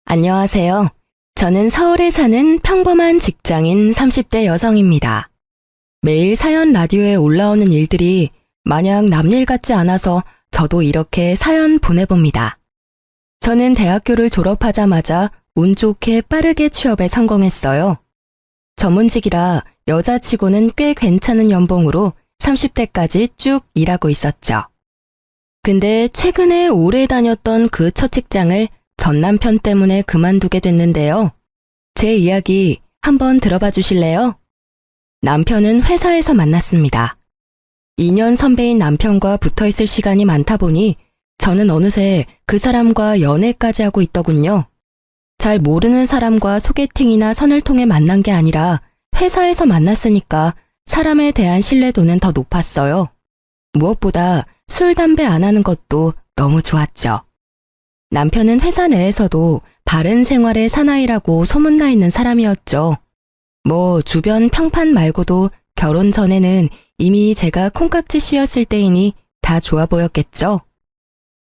안녕하세요. 저는 서울에 사는 평범한 직장인 30대 여성입니다. 매일 사연 라디오에 올라오는 일들이 마냥 남일 같지 않아서 저도 이렇게 사연 보내봅니다. 저는 대학교를 졸업하자마자 운 좋게 빠르게 취업에 성공했어요. 전문직이라 여자치고는 꽤 괜찮은 연봉으로 30대까지 쭉 일하고 있었죠. 근데 최근에 오래 다녔던 그 첫 직장을 전 남편 때문에 그만두게 됐는데요. 제 이야기 한번 들어봐 주실래요? 남편은 회사에서 만났습니다. 2년 선배인 남편과 붙어 있을 시간이 많다 보니 저는 어느새 그 사람과 연애까지 하고 있더군요. 잘 모르는 사람과 소개팅이나 선을 통해 만난 게 아니라 회사에서 만났으니까 사람에 대한 신뢰도는 더 높았어요. 무엇보다 술, 담배 안 하는 것도 너무 좋았죠. 남편은 회사 내에서도 바른 생활의 사나이라고 소문나 있는 사람이었죠. 주변 평판 말고도 결혼 전에는 이미 제가 콩깍지 씌었을 때이니 다 좋아 보였겠죠.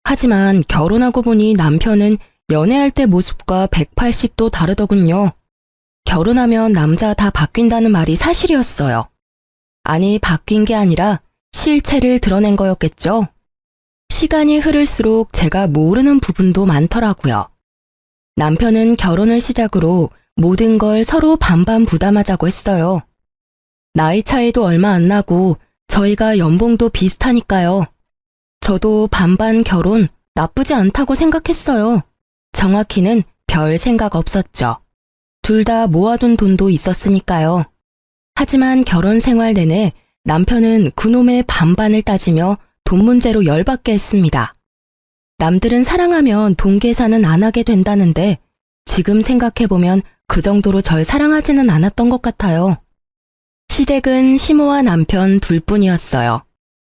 하지만 결혼하고 보니 남편은 연애할 때 모습과 180도 다르더군요. 결혼하면 남자 다 바뀐다는 말이 사실이었어요. 아니, 바뀐 게 아니라 실체를 드러낸 거였겠죠. 시간이 흐를수록 제가 모르는 부분도 많더라고요. 남편은 결혼을 시작으로 모든 걸 서로 반반 부담하자고 했어요. 나이 차이도 얼마 안 나고 저희가 연봉도 비슷하니까요. 저도 반반 결혼 나쁘지 않다고 생각했어요. 정확히는 별 생각 없었죠. 둘 다 모아둔 돈도 있었으니까요. 하지만 결혼 생활 내내 남편은 그놈의 반반을 따지며 돈 문제로 열받게 했습니다. 남들은 사랑하면 돈 계산은 안 하게 된다는데 지금 생각해보면 그 정도로 절 사랑하지는 않았던 것 같아요. 시댁은 시모와 남편 둘뿐이었어요.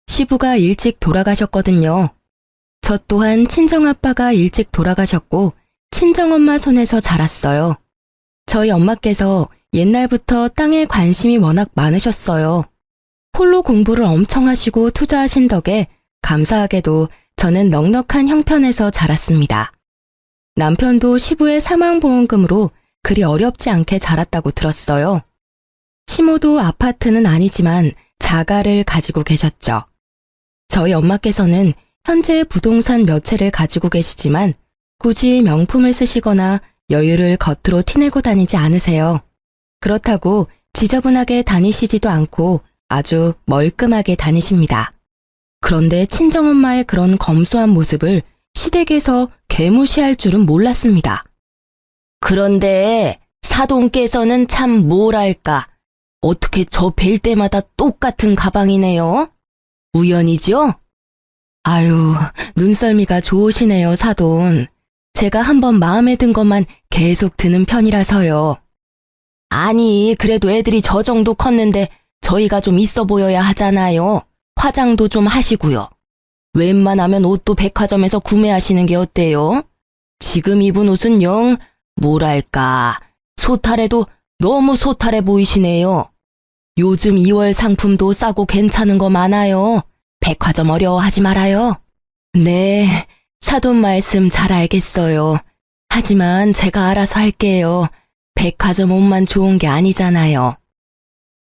시부가 일찍 돌아가셨거든요. 저 또한 친정아빠가 일찍 돌아가셨고 친정엄마 손에서 자랐어요. 저희 엄마께서 옛날부터 땅에 관심이 워낙 많으셨어요. 홀로 공부를 엄청 하시고 투자하신 덕에 감사하게도 저는 넉넉한 형편에서 자랐습니다. 남편도 시부의 사망보험금으로 그리 어렵지 않게 자랐다고 들었어요. 시모도 아파트는 아니지만 자가를 가지고 계셨죠. 저희 엄마께서는 현재 부동산 몇 채를 가지고 계시지만 굳이 명품을 쓰시거나 여유를 겉으로 티내고 다니지 않으세요. 그렇다고 지저분하게 다니시지도 않고 아주 멀끔하게 다니십니다. 그런데 친정엄마의 그런 검소한 모습을 시댁에서 개무시할 줄은 몰랐습니다. 그런데 사돈께서는 참 뭐랄까, 어떻게 저 뵐 때마다 똑같은 가방이네요? 우연이죠? 아유, 눈썰미가 좋으시네요, 사돈. 제가 한번 마음에 든 것만 계속 드는 편이라서요. 아니, 그래도 애들이 저 정도 컸는데 저희가 좀 있어 보여야 하잖아요. 화장도 좀 하시고요. 웬만하면 옷도 백화점에서 구매하시는 게 어때요? 지금 입은 옷은 영, 뭐랄까, 소탈해도 너무 소탈해 보이시네요. 요즘 2월 상품도 싸고 괜찮은 거 많아요. 백화점 어려워하지 말아요. 네, 사돈 말씀 잘 알겠어요. 하지만 제가 알아서 할게요. 백화점 옷만 좋은 게 아니잖아요.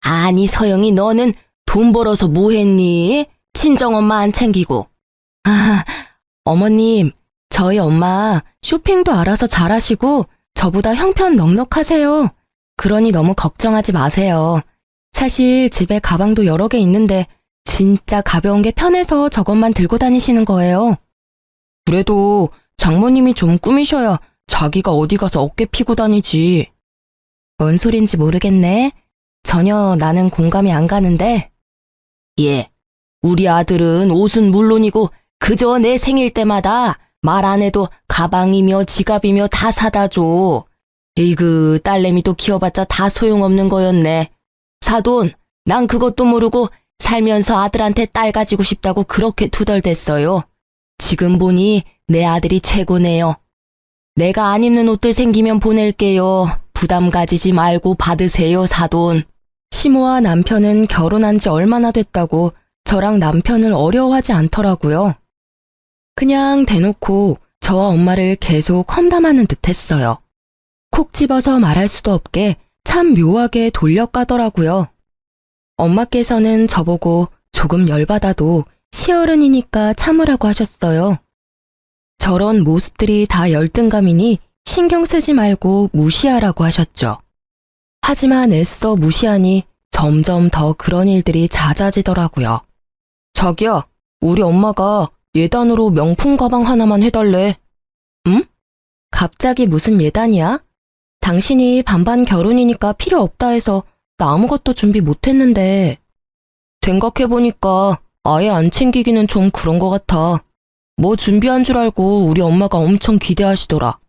아니, 서영이, 너는 돈 벌어서 뭐 했니? 친정엄마 안 챙기고. 아, 어머님, 저희 엄마 쇼핑도 알아서 잘하시고 저보다 형편 넉넉하세요. 그러니 너무 걱정하지 마세요. 사실 집에 가방도 여러 개 있는데 진짜 가벼운 게 편해서 저것만 들고 다니시는 거예요. 그래도 장모님이 좀 꾸미셔야 자기가 어디 가서 어깨 피고 다니지. 뭔 소린지 모르겠네. 전혀 나는 공감이 안 가는데. 예, 우리 아들은 옷은 물론이고 그저 내 생일 때마다 말 안 해도 가방이며 지갑이며 다 사다 줘. 에이그, 딸내미도 키워봤자 다 소용없는 거였네. 사돈, 난 그것도 모르고 살면서 아들한테 딸 가지고 싶다고 그렇게 투덜댔어요. 지금 보니 내 아들이 최고네요. 내가 안 입는 옷들 생기면 보낼게요. 부담 가지지 말고 받으세요, 사돈. 시모와 남편은 결혼한 지 얼마나 됐다고 저랑 남편을 어려워하지 않더라고요. 그냥 대놓고 저와 엄마를 계속 험담하는 듯 했어요. 콕 집어서 말할 수도 없게 참 묘하게 돌려까더라고요. 엄마께서는 저보고 조금 열받아도 시어른이니까 참으라고 하셨어요. 저런 모습들이 다 열등감이니 신경 쓰지 말고 무시하라고 하셨죠. 하지만 애써 무시하니 점점 더 그런 일들이 잦아지더라고요. 자기야, 우리 엄마가 예단으로 명품 가방 하나만 해달래. 응? 갑자기 무슨 예단이야? 당신이 반반 결혼이니까 필요 없다 해서 나 아무것도 준비 못했는데. 생각해보니까 아예 안 챙기기는 좀 그런 것 같아. 뭐 준비한 줄 알고 우리 엄마가 엄청 기대하시더라.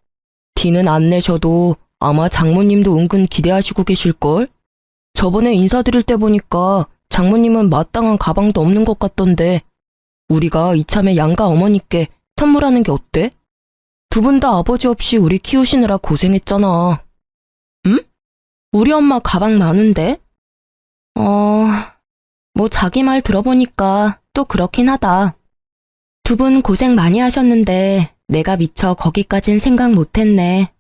티는 안 내셔도 아마 장모님도 은근 기대하시고 계실걸? 저번에 인사드릴 때 보니까 장모님은 마땅한 가방도 없는 것 같던데 우리가 이참에 양가 어머니께 선물하는 게 어때? 두 분 다 아버지 없이 우리 키우시느라 고생했잖아. 응? 우리 엄마 가방 많은데? 뭐 자기 말 들어보니까 또 그렇긴 하다. 두 분 고생 많이 하셨는데 내가 미처 거기까진 생각 못했네.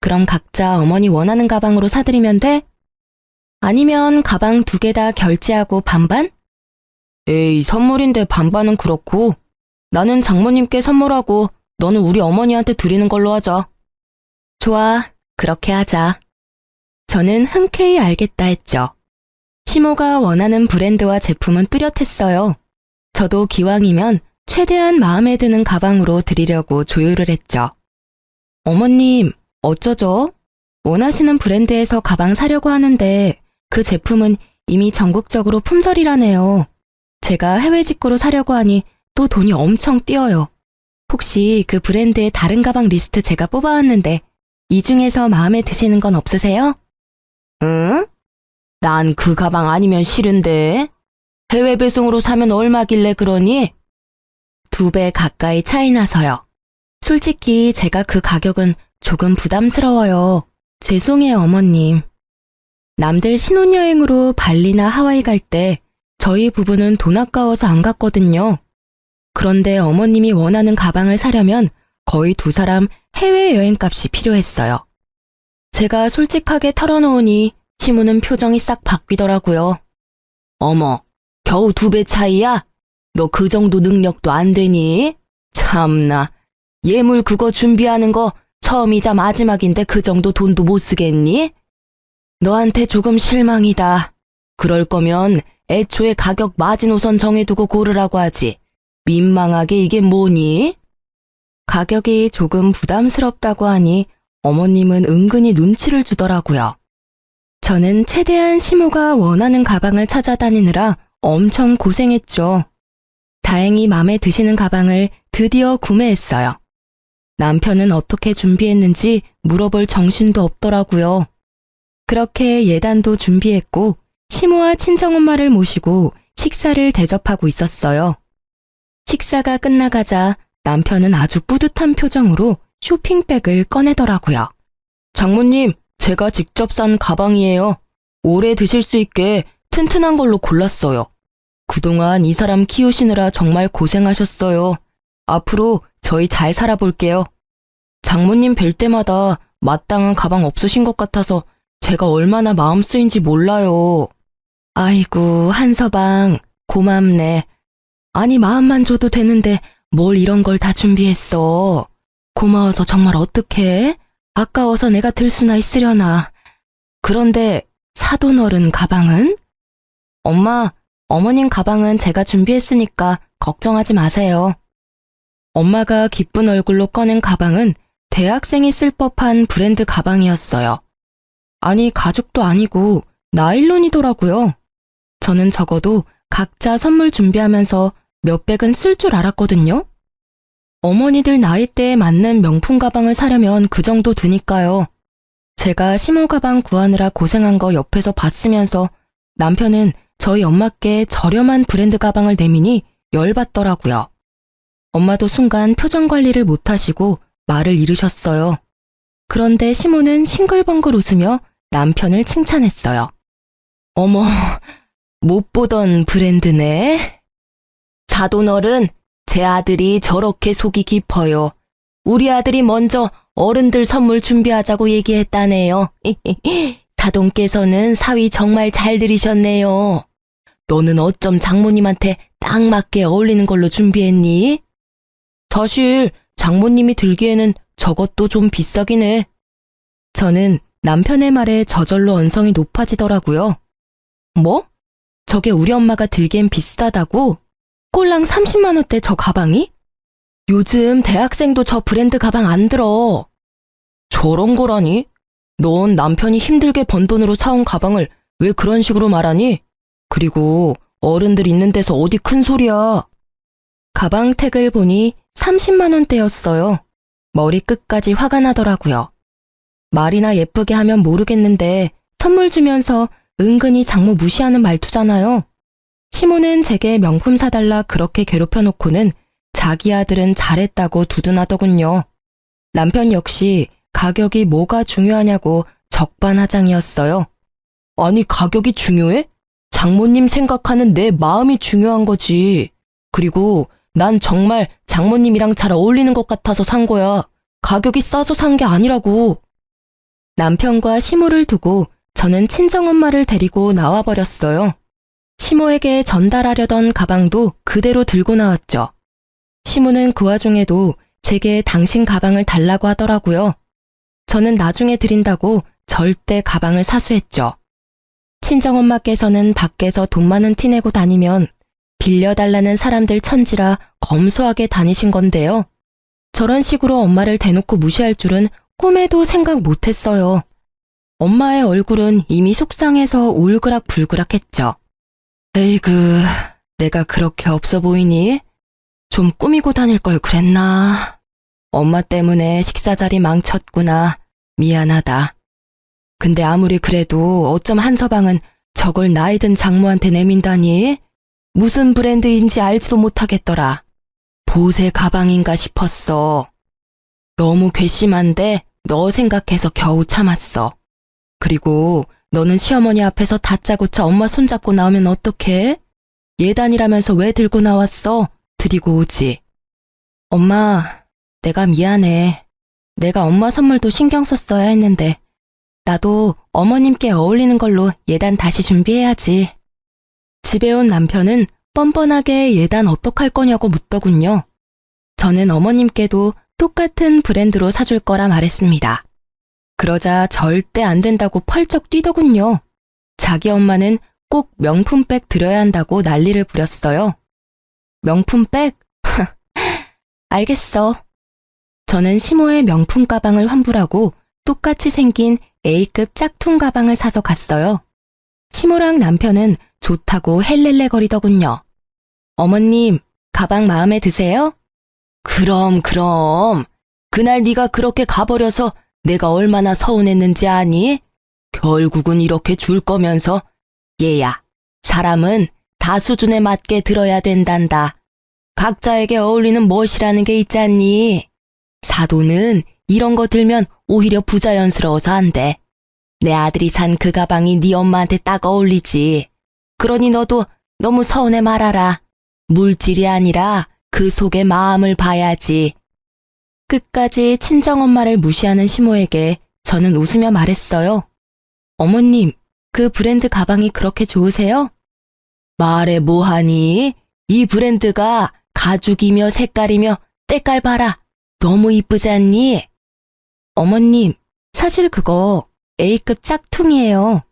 그럼 각자 어머니 원하는 가방으로 사드리면 돼? 아니면 가방 2개 다 결제하고 반반? 에이, 선물인데 반반은 그렇고 나는 장모님께 선물하고 너는 우리 어머니한테 드리는 걸로 하자. 좋아, 그렇게 하자. 저는 흔쾌히 알겠다 했죠. 시모가 원하는 브랜드와 제품은 뚜렷했어요. 저도 기왕이면 최대한 마음에 드는 가방으로 드리려고 조율을 했죠. 어머님, 어쩌죠? 원하시는 브랜드에서 가방 사려고 하는데 그 제품은 이미 전국적으로 품절이라네요. 제가 해외 직구로 사려고 하니 또 돈이 엄청 뛰어요. 혹시 그 브랜드의 다른 가방 리스트 제가 뽑아왔는데 이 중에서 마음에 드시는 건 없으세요? 응? 난 그 가방 아니면 싫은데. 해외 배송으로 사면 얼마길래 그러니? 2배 가까이 차이 나서요. 솔직히 제가 그 가격은 조금 부담스러워요. 죄송해요, 어머님. 남들 신혼여행으로 발리나 하와이 갈 때 저희 부부는 돈 아까워서 안 갔거든요. 그런데 어머님이 원하는 가방을 사려면 거의 2사람 해외여행값이 필요했어요. 제가 솔직하게 털어놓으니 시무는 표정이 싹 바뀌더라고요. 어머, 겨우 2배 차이야? 너 그 정도 능력도 안 되니? 참나, 예물 그거 준비하는 거 처음이자 마지막인데 그 정도 돈도 못 쓰겠니? 너한테 조금 실망이다. 그럴 거면 애초에 가격 마지노선 정해두고 고르라고 하지. 민망하게 이게 뭐니? 가격이 조금 부담스럽다고 하니 어머님은 은근히 눈치를 주더라고요. 저는 최대한 시모가 원하는 가방을 찾아다니느라 엄청 고생했죠. 다행히 마음에 드시는 가방을 드디어 구매했어요. 남편은 어떻게 준비했는지 물어볼 정신도 없더라고요. 그렇게 예단도 준비했고 시모와 친정엄마를 모시고 식사를 대접하고 있었어요. 식사가 끝나가자 남편은 아주 뿌듯한 표정으로 쇼핑백을 꺼내더라고요. 장모님, 제가 직접 산 가방이에요. 오래 드실 수 있게 튼튼한 걸로 골랐어요. 그동안 이 사람 키우시느라 정말 고생하셨어요. 앞으로 저희 잘 살아볼게요. 장모님 뵐 때마다 마땅한 가방 없으신 것 같아서 제가 얼마나 마음 쓰인지 몰라요. 아이고, 한서방, 고맙네. 아니, 마음만 줘도 되는데 뭘 이런 걸 다 준비했어. 고마워서 정말 어떡해? 아까워서 내가 들 수나 있으려나. 그런데 사돈 어른 가방은? 엄마, 어머님 가방은 제가 준비했으니까 걱정하지 마세요. 엄마가 기쁜 얼굴로 꺼낸 가방은 대학생이 쓸 법한 브랜드 가방이었어요. 아니, 가죽도 아니고 나일론이더라고요. 저는 적어도 각자 선물 준비하면서 몇백은 쓸 줄 알았거든요. 어머니들 나이대에 맞는 명품 가방을 사려면 그 정도 드니까요. 제가 시모 가방 구하느라 고생한 거 옆에서 봤으면서 남편은 저희 엄마께 저렴한 브랜드 가방을 내미니 열받더라고요. 엄마도 순간 표정 관리를 못하시고 말을 잃으셨어요. 그런데 시모는 싱글벙글 웃으며 남편을 칭찬했어요. 어머, 못 보던 브랜드네. 사돈 어른, 제 아들이 저렇게 속이 깊어요. 우리 아들이 먼저 어른들 선물 준비하자고 얘기했다네요. 사돈께서는 사위 정말 잘 들이셨네요. 너는 어쩜 장모님한테 딱 맞게 어울리는 걸로 준비했니? 사실 장모님이 들기에는 저것도 좀 비싸긴 해. 저는 남편의 말에 저절로 언성이 높아지더라고요. 뭐? 저게 우리 엄마가 들기엔 비싸다고? 꼴랑 30만 원대 저 가방이? 요즘 대학생도 저 브랜드 가방 안 들어. 저런 거라니? 넌 남편이 힘들게 번 돈으로 사온 가방을 왜 그런 식으로 말하니? 그리고 어른들 있는 데서 어디 큰 소리야. 가방 택을 보니 30만 원대였어요. 머리 끝까지 화가 나더라고요. 말이나 예쁘게 하면 모르겠는데 선물 주면서 은근히 장모 무시하는 말투잖아요. 시모는 제게 명품 사달라 그렇게 괴롭혀놓고는 자기 아들은 잘했다고 두둔하더군요. 남편 역시 가격이 뭐가 중요하냐고 적반하장이었어요. 아니 가격이 중요해? 장모님 생각하는 내 마음이 중요한 거지. 그리고 난 정말 장모님이랑 잘 어울리는 것 같아서 산 거야. 가격이 싸서 산 게 아니라고. 남편과 시모를 두고 저는 친정엄마를 데리고 나와버렸어요. 시모에게 전달하려던 가방도 그대로 들고 나왔죠. 시모는 그 와중에도 제게 당신 가방을 달라고 하더라고요. 저는 나중에 드린다고 절대 가방을 사수했죠. 친정엄마께서는 밖에서 돈 많은 티 내고 다니면 빌려달라는 사람들 천지라 검소하게 다니신 건데요. 저런 식으로 엄마를 대놓고 무시할 줄은 꿈에도 생각 못했어요. 엄마의 얼굴은 이미 속상해서 울그락불그락했죠. 에이그, 내가 그렇게 없어 보이니? 좀 꾸미고 다닐 걸 그랬나? 엄마 때문에 식사 자리 망쳤구나. 미안하다. 근데 아무리 그래도 어쩜 한서방은 저걸 나이 든 장모한테 내민다니? 무슨 브랜드인지 알지도 못하겠더라. 보세 가방인가 싶었어. 너무 괘씸한데 너 생각해서 겨우 참았어. 그리고 너는 시어머니 앞에서 다짜고짜 엄마 손잡고 나오면 어떡해? 예단이라면서 왜 들고 나왔어? 드리고 오지. 엄마, 내가 미안해. 내가 엄마 선물도 신경 썼어야 했는데 나도 어머님께 어울리는 걸로 예단 다시 준비해야지. 집에 온 남편은 뻔뻔하게 예단 어떡할 거냐고 묻더군요. 저는 어머님께도 똑같은 브랜드로 사줄 거라 말했습니다. 그러자 절대 안 된다고 펄쩍 뛰더군요. 자기 엄마는 꼭 명품백 드려야 한다고 난리를 부렸어요. 명품백? 알겠어. 저는 시모의 명품 가방을 환불하고 똑같이 생긴 A급 짝퉁 가방을 사서 갔어요. 시모랑 남편은 좋다고 헬렐레거리더군요. 어머님, 가방 마음에 드세요? 그럼. 그날 네가 그렇게 가버려서 내가 얼마나 서운했는지 아니? 결국은 이렇게 줄 거면서. 얘야, 사람은 다 수준에 맞게 들어야 된단다. 각자에게 어울리는 멋이라는 게 있잖니. 사돈은 이런 거 들면 오히려 부자연스러워서 안 돼. 내 아들이 산 그 가방이 네 엄마한테 딱 어울리지. 그러니 너도 너무 서운해 말아라. 물질이 아니라 그 속의 마음을 봐야지. 끝까지 친정엄마를 무시하는 시모에게 저는 웃으며 말했어요. 어머님, 그 브랜드 가방이 그렇게 좋으세요? 말해 뭐하니? 이 브랜드가 가죽이며 색깔이며 때깔 봐라. 너무 이쁘지 않니? 어머님, 사실 그거 A급 짝퉁이에요.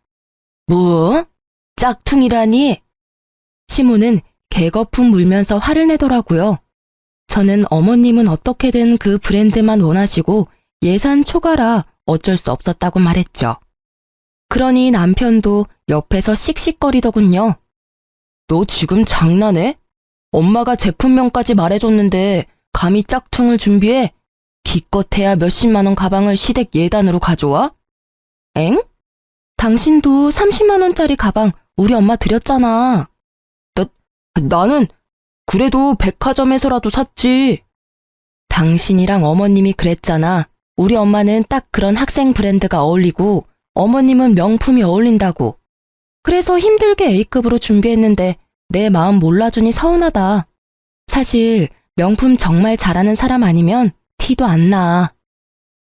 뭐? 짝퉁이라니? 시모는 개거품 물면서 화를 내더라고요. 저는 어머님은 어떻게든 그 브랜드만 원하시고 예산 초과라 어쩔 수 없었다고 말했죠. 그러니 남편도 옆에서 씩씩거리더군요. 너 지금 장난해? 엄마가 제품명까지 말해줬는데 감히 짝퉁을 준비해? 기껏해야 몇십만 원 가방을 시댁 예단으로 가져와? 엥? 당신도 30만 원짜리 가방 우리 엄마 드렸잖아. 나는 그래도 백화점에서라도 샀지. 당신이랑 어머님이 그랬잖아. 우리 엄마는 딱 그런 학생 브랜드가 어울리고 어머님은 명품이 어울린다고. 그래서 힘들게 A급으로 준비했는데 내 마음 몰라주니 서운하다. 사실 명품 정말 잘하는 사람 아니면 티도 안 나.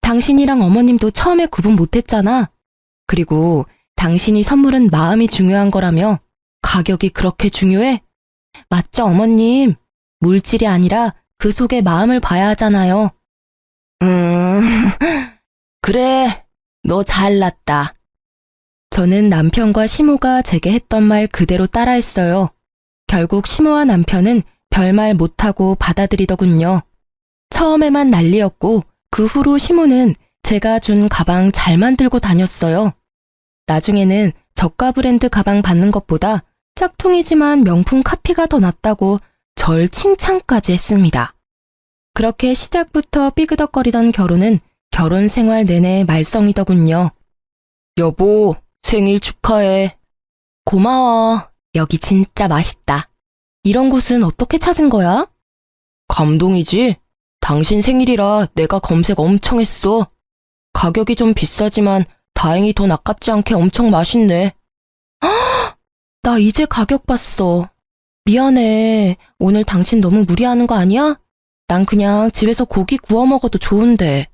당신이랑 어머님도 처음에 구분 못했잖아. 그리고 당신이 선물은 마음이 중요한 거라며 가격이 그렇게 중요해? 맞죠, 어머님? 물질이 아니라 그 속의 마음을 봐야 하잖아요. 그래, 너 잘났다. 저는 남편과 시모가 제게 했던 말 그대로 따라했어요. 결국 시모와 남편은 별말 못하고 받아들이더군요. 처음에만 난리였고 그 후로 시모는 제가 준 가방 잘 만들고 다녔어요. 나중에는 저가 브랜드 가방 받는 것보다 짝퉁이지만 명품 카피가 더 낫다고 절 칭찬까지 했습니다. 그렇게 시작부터 삐그덕거리던 결혼은 결혼 생활 내내 말썽이더군요. 여보, 생일 축하해. 고마워. 여기 진짜 맛있다. 이런 곳은 어떻게 찾은 거야? 감동이지? 당신 생일이라 내가 검색 엄청 했어. 가격이 좀 비싸지만 다행히 돈 아깝지 않게 엄청 맛있네. 헉! 나 이제 가격 봤어. 미안해. 오늘 당신 너무 무리하는 거 아니야? 난 그냥 집에서 고기 구워 먹어도 좋은데.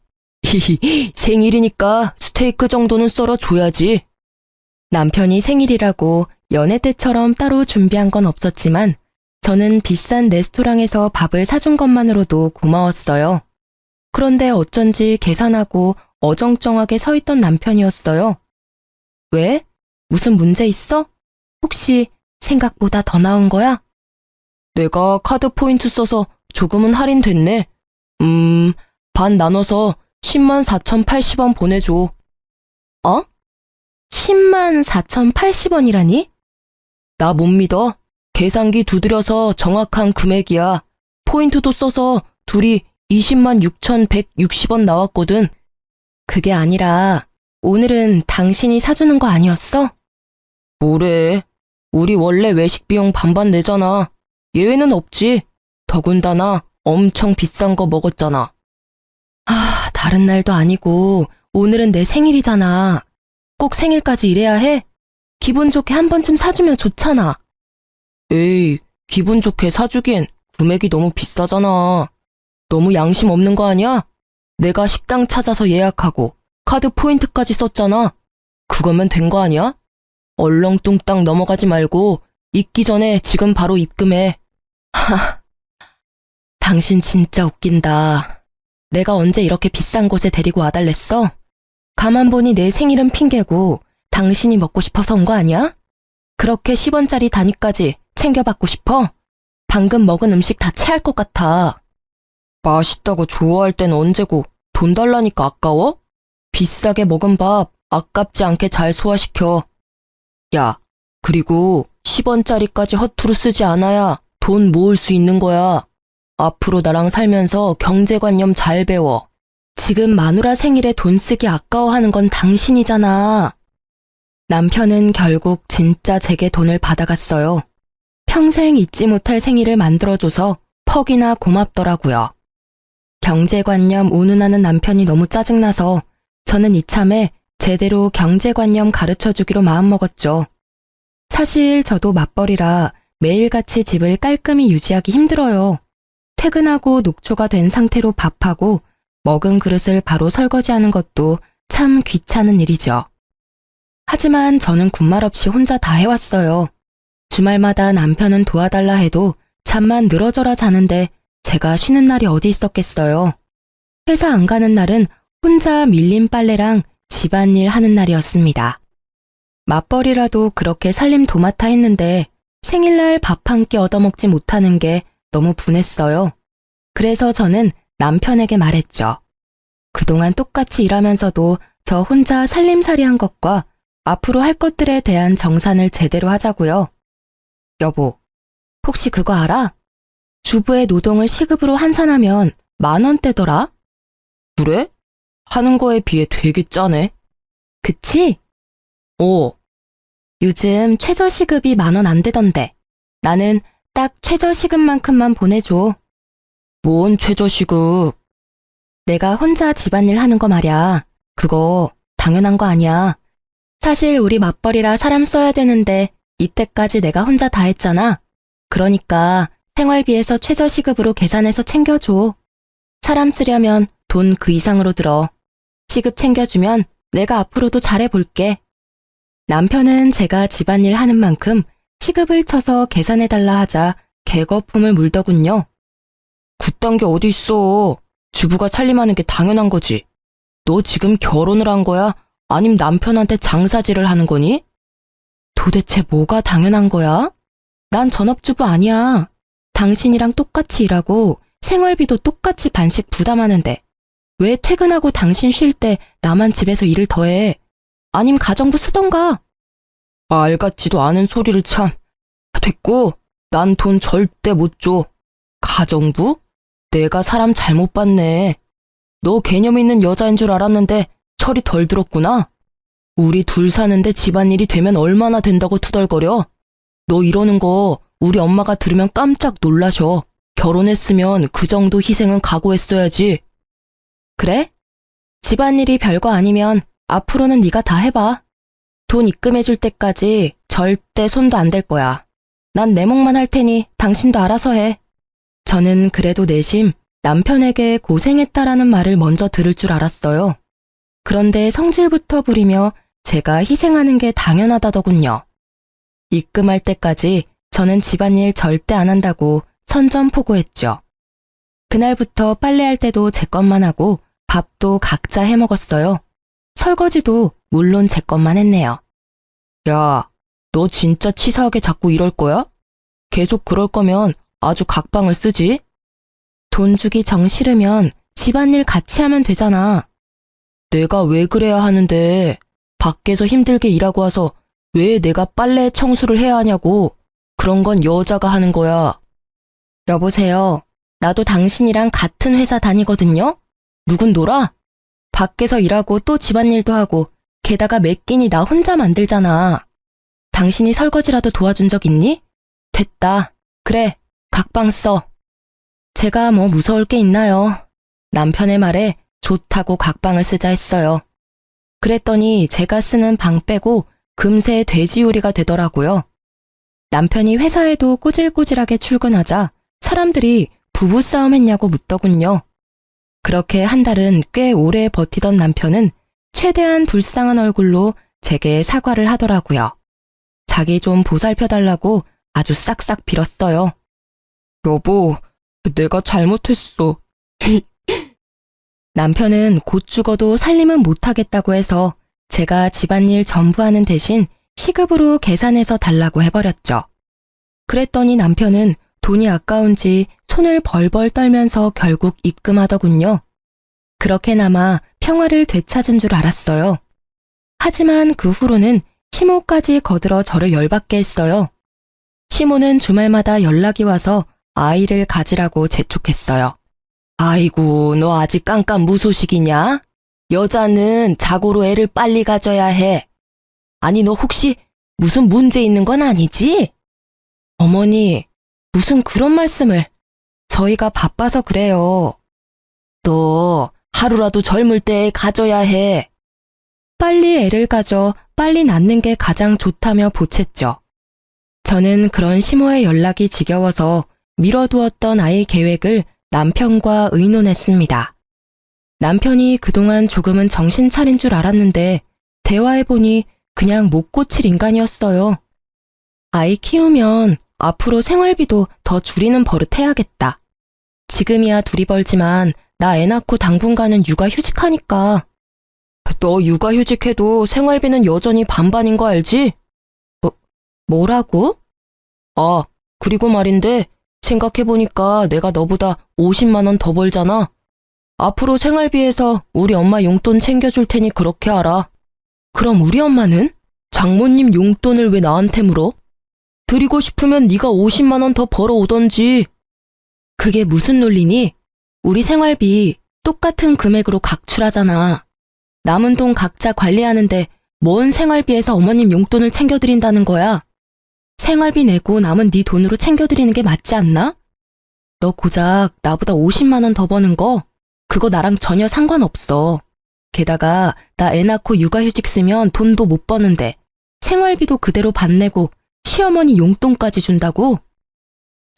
히히, 생일이니까 스테이크 정도는 썰어줘야지. 남편이 생일이라고 연애 때처럼 따로 준비한 건 없었지만 저는 비싼 레스토랑에서 밥을 사준 것만으로도 고마웠어요. 그런데 어쩐지 계산하고 어정쩡하게 서 있던 남편이었어요. 왜? 무슨 문제 있어? 혹시 생각보다 더 나온 거야? 내가 카드 포인트 써서 조금은 할인됐네. 반 나눠서 104,080원 보내줘. 어? 104,080원이라니? 나 못 믿어. 계산기 두드려서 정확한 금액이야. 포인트도 써서 둘이 206,160원 나왔거든. 그게 아니라 오늘은 당신이 사주는 거 아니었어? 뭐래? 우리 원래 외식 비용 반반 내잖아. 예외는 없지. 더군다나 엄청 비싼 거 먹었잖아. 다른 날도 아니고 오늘은 내 생일이잖아. 꼭 생일까지 이래야 해? 기분 좋게 한 번쯤 사주면 좋잖아. 에이, 기분 좋게 사주기엔 금액이 너무 비싸잖아. 너무 양심 없는 거 아니야? 내가 식당 찾아서 예약하고 카드 포인트까지 썼잖아. 그거면 된 거 아니야? 얼렁뚱땅 넘어가지 말고 잊기 전에 지금 바로 입금해. 하하, 당신 진짜 웃긴다. 내가 언제 이렇게 비싼 곳에 데리고 와달랬어? 가만 보니 내 생일은 핑계고 당신이 먹고 싶어서 온 거 아니야? 그렇게 10원짜리 단위까지 챙겨받고 싶어? 방금 먹은 음식 다 체할 것 같아. 맛있다고 좋아할 땐 언제고 돈 달라니까 아까워? 비싸게 먹은 밥 아깝지 않게 잘 소화시켜. 야, 그리고 10원짜리까지 허투루 쓰지 않아야 돈 모을 수 있는 거야. 앞으로 나랑 살면서 경제관념 잘 배워. 지금 마누라 생일에 돈 쓰기 아까워하는 건 당신이잖아. 남편은 결국 진짜 제게 돈을 받아갔어요. 평생 잊지 못할 생일을 만들어줘서 퍽이나 고맙더라고요. 경제관념 운운하는 남편이 너무 짜증나서 저는 이참에 제대로 경제관념 가르쳐주기로 마음먹었죠. 사실 저도 맞벌이라 매일같이 집을 깔끔히 유지하기 힘들어요. 퇴근하고 녹초가 된 상태로 밥하고 먹은 그릇을 바로 설거지하는 것도 참 귀찮은 일이죠. 하지만 저는 군말 없이 혼자 다 해왔어요. 주말마다 남편은 도와달라 해도 잠만 늘어져라 자는데 제가 쉬는 날이 어디 있었겠어요. 회사 안 가는 날은 혼자 밀린 빨래랑 집안일 하는 날이었습니다. 맞벌이라도 그렇게 살림 도맡아 했는데 생일날 밥 한 끼 얻어먹지 못하는 게 너무 분했어요. 그래서 저는 남편에게 말했죠. 그동안 똑같이 일하면서도 저 혼자 살림살이한 것과 앞으로 할 것들에 대한 정산을 제대로 하자고요. 여보, 혹시 그거 알아? 주부의 노동을 시급으로 환산하면 10,000원대더라? 그래? 하는 거에 비해 되게 짜네. 그치? 요즘 최저시급이 10,000원 안 되던데. 나는 딱 최저시급만큼만 보내줘. 뭔 최저시급? 내가 혼자 집안일 하는 거 말야. 그거 당연한 거 아니야. 사실 우리 맞벌이라 사람 써야 되는데 이때까지 내가 혼자 다 했잖아. 그러니까 생활비에서 최저시급으로 계산해서 챙겨줘. 사람 쓰려면 돈 그 이상으로 들어. 시급 챙겨주면 내가 앞으로도 잘해볼게. 남편은 제가 집안일 하는 만큼 시급을 쳐서 계산해달라 하자 개거품을 물더군요. 그딴 게 어디 있어. 주부가 살림하는 게 당연한 거지. 너 지금 결혼을 한 거야? 아님 남편한테 장사질을 하는 거니? 도대체 뭐가 당연한 거야? 난 전업주부 아니야. 당신이랑 똑같이 일하고 생활비도 똑같이 반씩 부담하는데 왜 퇴근하고 당신 쉴 때 나만 집에서 일을 더해? 아님 가정부 쓰던가. 말 같지도 않은 소리를 참. 됐고, 난 돈 절대 못 줘. 가정부? 내가 사람 잘못 봤네. 너 개념 있는 여자인 줄 알았는데 철이 덜 들었구나. 우리 둘 사는데 집안일이 되면 얼마나 된다고 투덜거려. 너 이러는 거 우리 엄마가 들으면 깜짝 놀라셔. 결혼했으면 그 정도 희생은 각오했어야지. 그래? 집안일이 별거 아니면 앞으로는 네가 다 해봐. 돈 입금해줄 때까지 절대 손도 안 댈 거야. 난 내 몫만 할 테니 당신도 알아서 해. 저는 그래도 내심 남편에게 고생했다라는 말을 먼저 들을 줄 알았어요. 그런데 성질부터 부리며 제가 희생하는 게 당연하다더군요. 입금할 때까지 저는 집안일 절대 안 한다고 선전포고했죠. 그날부터 빨래할 때도 제 것만 하고 밥도 각자 해 먹었어요. 설거지도 물론 제 것만 했네요. 야, 너 진짜 치사하게 자꾸 이럴 거야? 계속 그럴 거면 아주 각방을 쓰지? 돈 주기 정 싫으면 집안일 같이 하면 되잖아. 내가 왜 그래야 하는데 밖에서 힘들게 일하고 와서 왜 내가 빨래 청소를 해야 하냐고. 그런 건 여자가 하는 거야. 여보세요. 나도 당신이랑 같은 회사 다니거든요? 누군 놀아? 밖에서 일하고 또 집안일도 하고 게다가 매 끼니 나 혼자 만들잖아. 당신이 설거지라도 도와준 적 있니? 됐다. 그래, 각방 써. 제가 뭐 무서울 게 있나요? 남편의 말에 좋다고 각방을 쓰자 했어요. 그랬더니 제가 쓰는 방 빼고 금세 돼지요리가 되더라고요. 남편이 회사에도 꼬질꼬질하게 출근하자 사람들이 부부싸움 했냐고 묻더군요. 그렇게 한 달은 꽤 오래 버티던 남편은 최대한 불쌍한 얼굴로 제게 사과를 하더라고요. 자기 좀 보살펴달라고 아주 싹싹 빌었어요. 여보, 내가 잘못했어. 남편은 곧 죽어도 살림은 못하겠다고 해서 제가 집안일 전부 하는 대신 시급으로 계산해서 달라고 해버렸죠. 그랬더니 남편은 돈이 아까운지 손을 벌벌 떨면서 결국 입금하더군요. 그렇게나마 평화를 되찾은 줄 알았어요. 하지만 그 후로는 시모까지 거들어 저를 열받게 했어요. 시모는 주말마다 연락이 와서 아이를 가지라고 재촉했어요. 아이고, 너 아직 깜깜무소식이냐? 여자는 자고로 애를 빨리 가져야 해. 아니, 너 혹시 무슨 문제 있는 건 아니지? 어머니, 무슨 그런 말씀을. 저희가 바빠서 그래요. 너 하루라도 젊을 때 가져야 해. 빨리 애를 가져 빨리 낳는 게 가장 좋다며 보챘죠. 저는 그런 시모의 연락이 지겨워서 미뤄두었던 아이 계획을 남편과 의논했습니다. 남편이 그동안 조금은 정신 차린 줄 알았는데 대화해보니 그냥 못 고칠 인간이었어요. 아이 키우면 앞으로 생활비도 더 줄이는 버릇 해야겠다. 지금이야 둘이 벌지만 나 애 낳고 당분간은 육아휴직하니까. 너 육아휴직해도 생활비는 여전히 반반인 거 알지? 뭐라고? 아, 그리고 말인데 생각해보니까 내가 너보다 50만 원 더 벌잖아. 앞으로 생활비에서 우리 엄마 용돈 챙겨줄 테니 그렇게 알아. 그럼 우리 엄마는? 장모님 용돈을 왜 나한테 물어? 드리고 싶으면 네가 50만 원 더 벌어오던지. 그게 무슨 논리니? 우리 생활비 똑같은 금액으로 각출하잖아. 남은 돈 각자 관리하는데 뭔 생활비에서 어머님 용돈을 챙겨드린다는 거야? 생활비 내고 남은 네 돈으로 챙겨드리는 게 맞지 않나? 너 고작 나보다 50만 원 더 버는 거? 그거 나랑 전혀 상관없어. 게다가 나 애 낳고 육아휴직 쓰면 돈도 못 버는데 생활비도 그대로 반 내고 시어머니 용돈까지 준다고?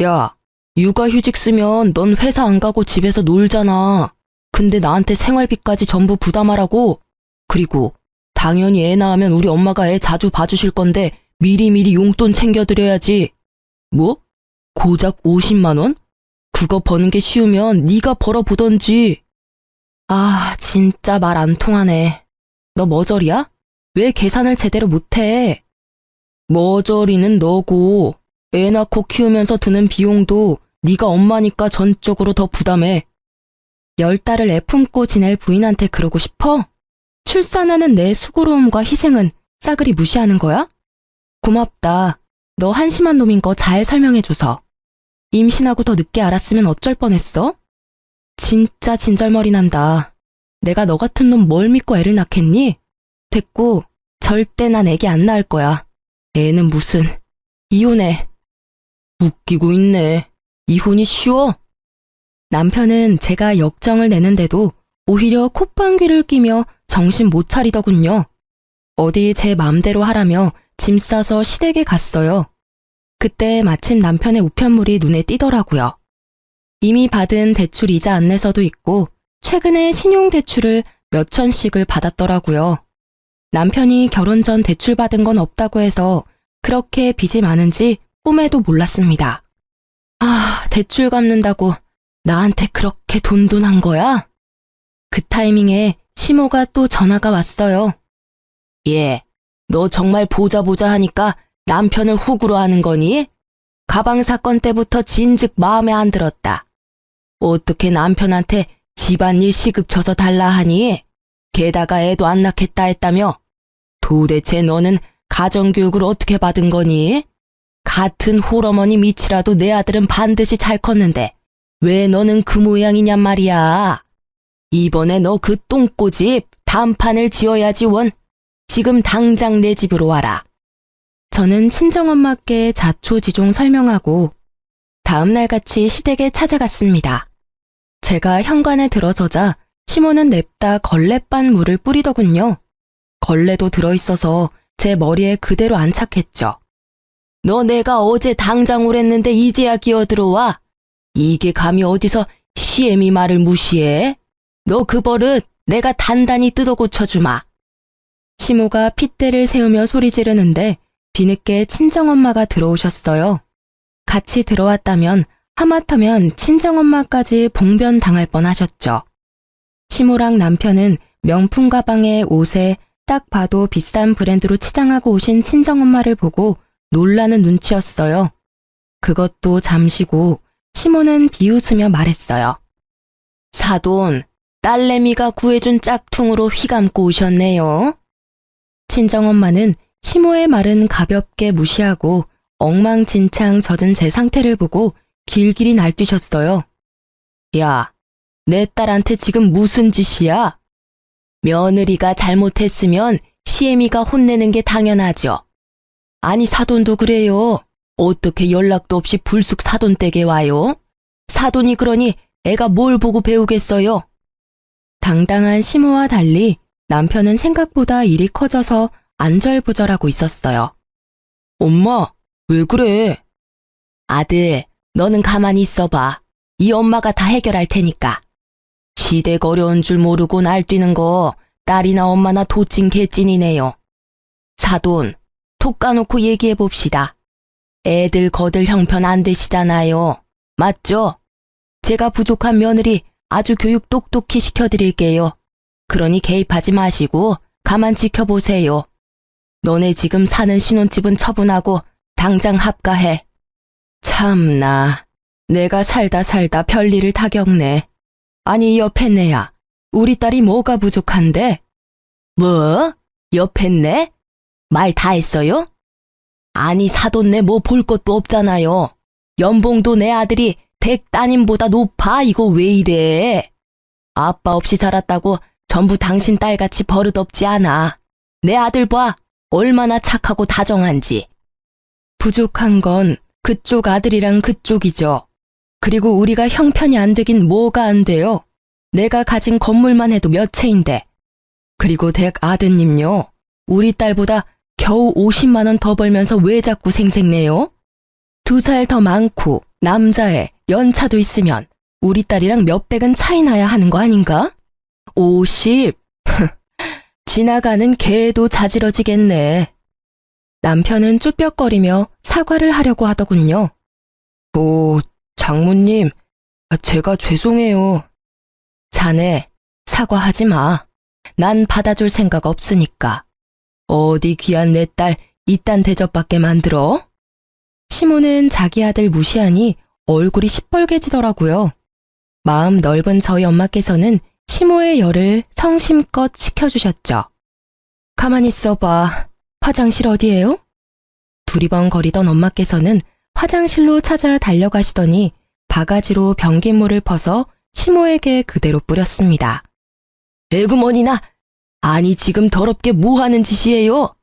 야, 육아휴직 쓰면 넌 회사 안 가고 집에서 놀잖아. 근데 나한테 생활비까지 전부 부담하라고? 그리고 당연히 애 낳으면 우리 엄마가 애 자주 봐주실 건데 미리미리 용돈 챙겨드려야지. 뭐? 고작 50만 원? 그거 버는 게 쉬우면 네가 벌어보던지. 아, 진짜 말 안 통하네. 너 머저리야? 왜 계산을 제대로 못해? 머저리는 너고 애 낳고 키우면서 드는 비용도 네가 엄마니까 전적으로 더 부담해. 10달을 애 품고 지낼 부인한테 그러고 싶어? 출산하는 내 수고로움과 희생은 싸그리 무시하는 거야? 고맙다. 너 한심한 놈인 거 잘 설명해줘서. 임신하고 더 늦게 알았으면 어쩔 뻔했어? 진짜 진절머리 난다. 내가 너 같은 놈 뭘 믿고 애를 낳겠니? 됐고, 절대 난 애기 안 낳을 거야. 애는 무슨, 이혼해. 웃기고 있네. 이혼이 쉬워? 남편은 제가 역정을 내는데도 오히려 콧방귀를 뀌며 정신 못 차리더군요. 어디 제 맘대로 하라며 짐 싸서 시댁에 갔어요. 그때 마침 남편의 우편물이 눈에 띄더라고요. 이미 받은 대출 이자 안내서도 있고 최근에 신용대출을 몇 천씩을 받았더라고요. 남편이 결혼 전 대출 받은 건 없다고 해서 그렇게 빚이 많은지 꿈에도 몰랐습니다. 아, 대출 갚는다고 나한테 그렇게 돈돈한 거야? 그 타이밍에 시모가 또 전화가 왔어요. 예, 너 정말 보자 하니까 남편을 호구로 하는 거니? 가방 사건 때부터 진즉 마음에 안 들었다. 어떻게 남편한테 집안일 시급 쳐서 달라 하니? 게다가 애도 안 낳겠다 했다며? 도대체 너는 가정교육을 어떻게 받은 거니? 같은 홀어머니 밑이라도 내 아들은 반드시 잘 컸는데 왜 너는 그 모양이냔 말이야. 이번에 너 그 똥꼬집 단판을 지어야지 원. 지금 당장 내 집으로 와라. 저는 친정엄마께 자초지종 설명하고 다음날같이 시댁에 찾아갔습니다. 제가 현관에 들어서자 시모는 냅다 걸레반 물을 뿌리더군요. 걸레도 들어있어서 제 머리에 그대로 안착했죠. 너 내가 어제 당장 오랬는데 이제야 기어들어와? 이게 감히 어디서 시애미 말을 무시해? 너 그 버릇 내가 단단히 뜯어 고쳐주마. 시모가 핏대를 세우며 소리 지르는데 뒤늦게 친정엄마가 들어오셨어요. 같이 들어왔다면 하마터면 친정엄마까지 봉변당할 뻔하셨죠. 시모랑 남편은 명품 가방에 옷에 딱 봐도 비싼 브랜드로 치장하고 오신 친정엄마를 보고 놀라는 눈치였어요. 그것도 잠시고 시모는 비웃으며 말했어요. 사돈, 딸내미가 구해준 짝퉁으로 휘감고 오셨네요. 친정엄마는 시모의 말은 가볍게 무시하고 엉망진창 젖은 제 상태를 보고 길길이 날뛰셨어요. 야, 내 딸한테 지금 무슨 짓이야? 며느리가 잘못했으면 시애미가 혼내는 게 당연하죠. 아니 사돈도 그래요. 어떻게 연락도 없이 불쑥 사돈 댁에 와요? 사돈이 그러니 애가 뭘 보고 배우겠어요? 당당한 시모와 달리 남편은 생각보다 일이 커져서 안절부절하고 있었어요. 엄마, 왜 그래? 아들, 너는 가만히 있어봐. 이 엄마가 다 해결할 테니까. 시댁 어려운 줄 모르고 날뛰는 거 딸이나 엄마나 도찐 개찐이네요. 사돈, 톡 까놓고 얘기해봅시다. 애들 거들 형편 안 되시잖아요. 맞죠? 제가 부족한 며느리 아주 교육 똑똑히 시켜드릴게요. 그러니 개입하지 마시고 가만 지켜보세요. 너네 지금 사는 신혼집은 처분하고 당장 합가해. 참나, 내가 살다 별일을 다 겪네. 아니 옆했네야. 우리 딸이 뭐가 부족한데? 뭐? 옆했네? 말 다 했어요? 아니 사돈네 뭐 볼 것도 없잖아요. 연봉도 내 아들이 댁 따님보다 높아. 이거 왜 이래? 아빠 없이 자랐다고 전부 당신 딸같이 버릇없지 않아. 내 아들 봐. 얼마나 착하고 다정한지. 부족한 건 그쪽 아들이랑 그쪽이죠. 그리고 우리가 형편이 안 되긴 뭐가 안 돼요. 내가 가진 건물만 해도 몇 채인데. 그리고 댁 아드님요. 우리 딸보다 겨우 50만 원 더 벌면서 왜 자꾸 생색내요? 2살 더 많고 남자애 연차도 있으면 우리 딸이랑 몇 백은 차이 나야 하는 거 아닌가? 50. 지나가는 개도 자지러지겠네. 남편은 쭈뼛거리며 사과를 하려고 하더군요. 장모님, 제가 죄송해요. 자네, 사과하지 마. 난 받아줄 생각 없으니까. 어디 귀한 내 딸 이딴 대접받게 만들어? 시모는 자기 아들 무시하니 얼굴이 시뻘개지더라고요. 마음 넓은 저희 엄마께서는 시모의 열을 성심껏 식혀주셨죠. 가만히 있어봐. 화장실 어디예요? 두리번거리던 엄마께서는 화장실로 찾아 달려가시더니 바가지로 변기물을 퍼서 시모에게 그대로 뿌렸습니다. 에구머니나, 아니 지금 더럽게 뭐 하는 짓이에요?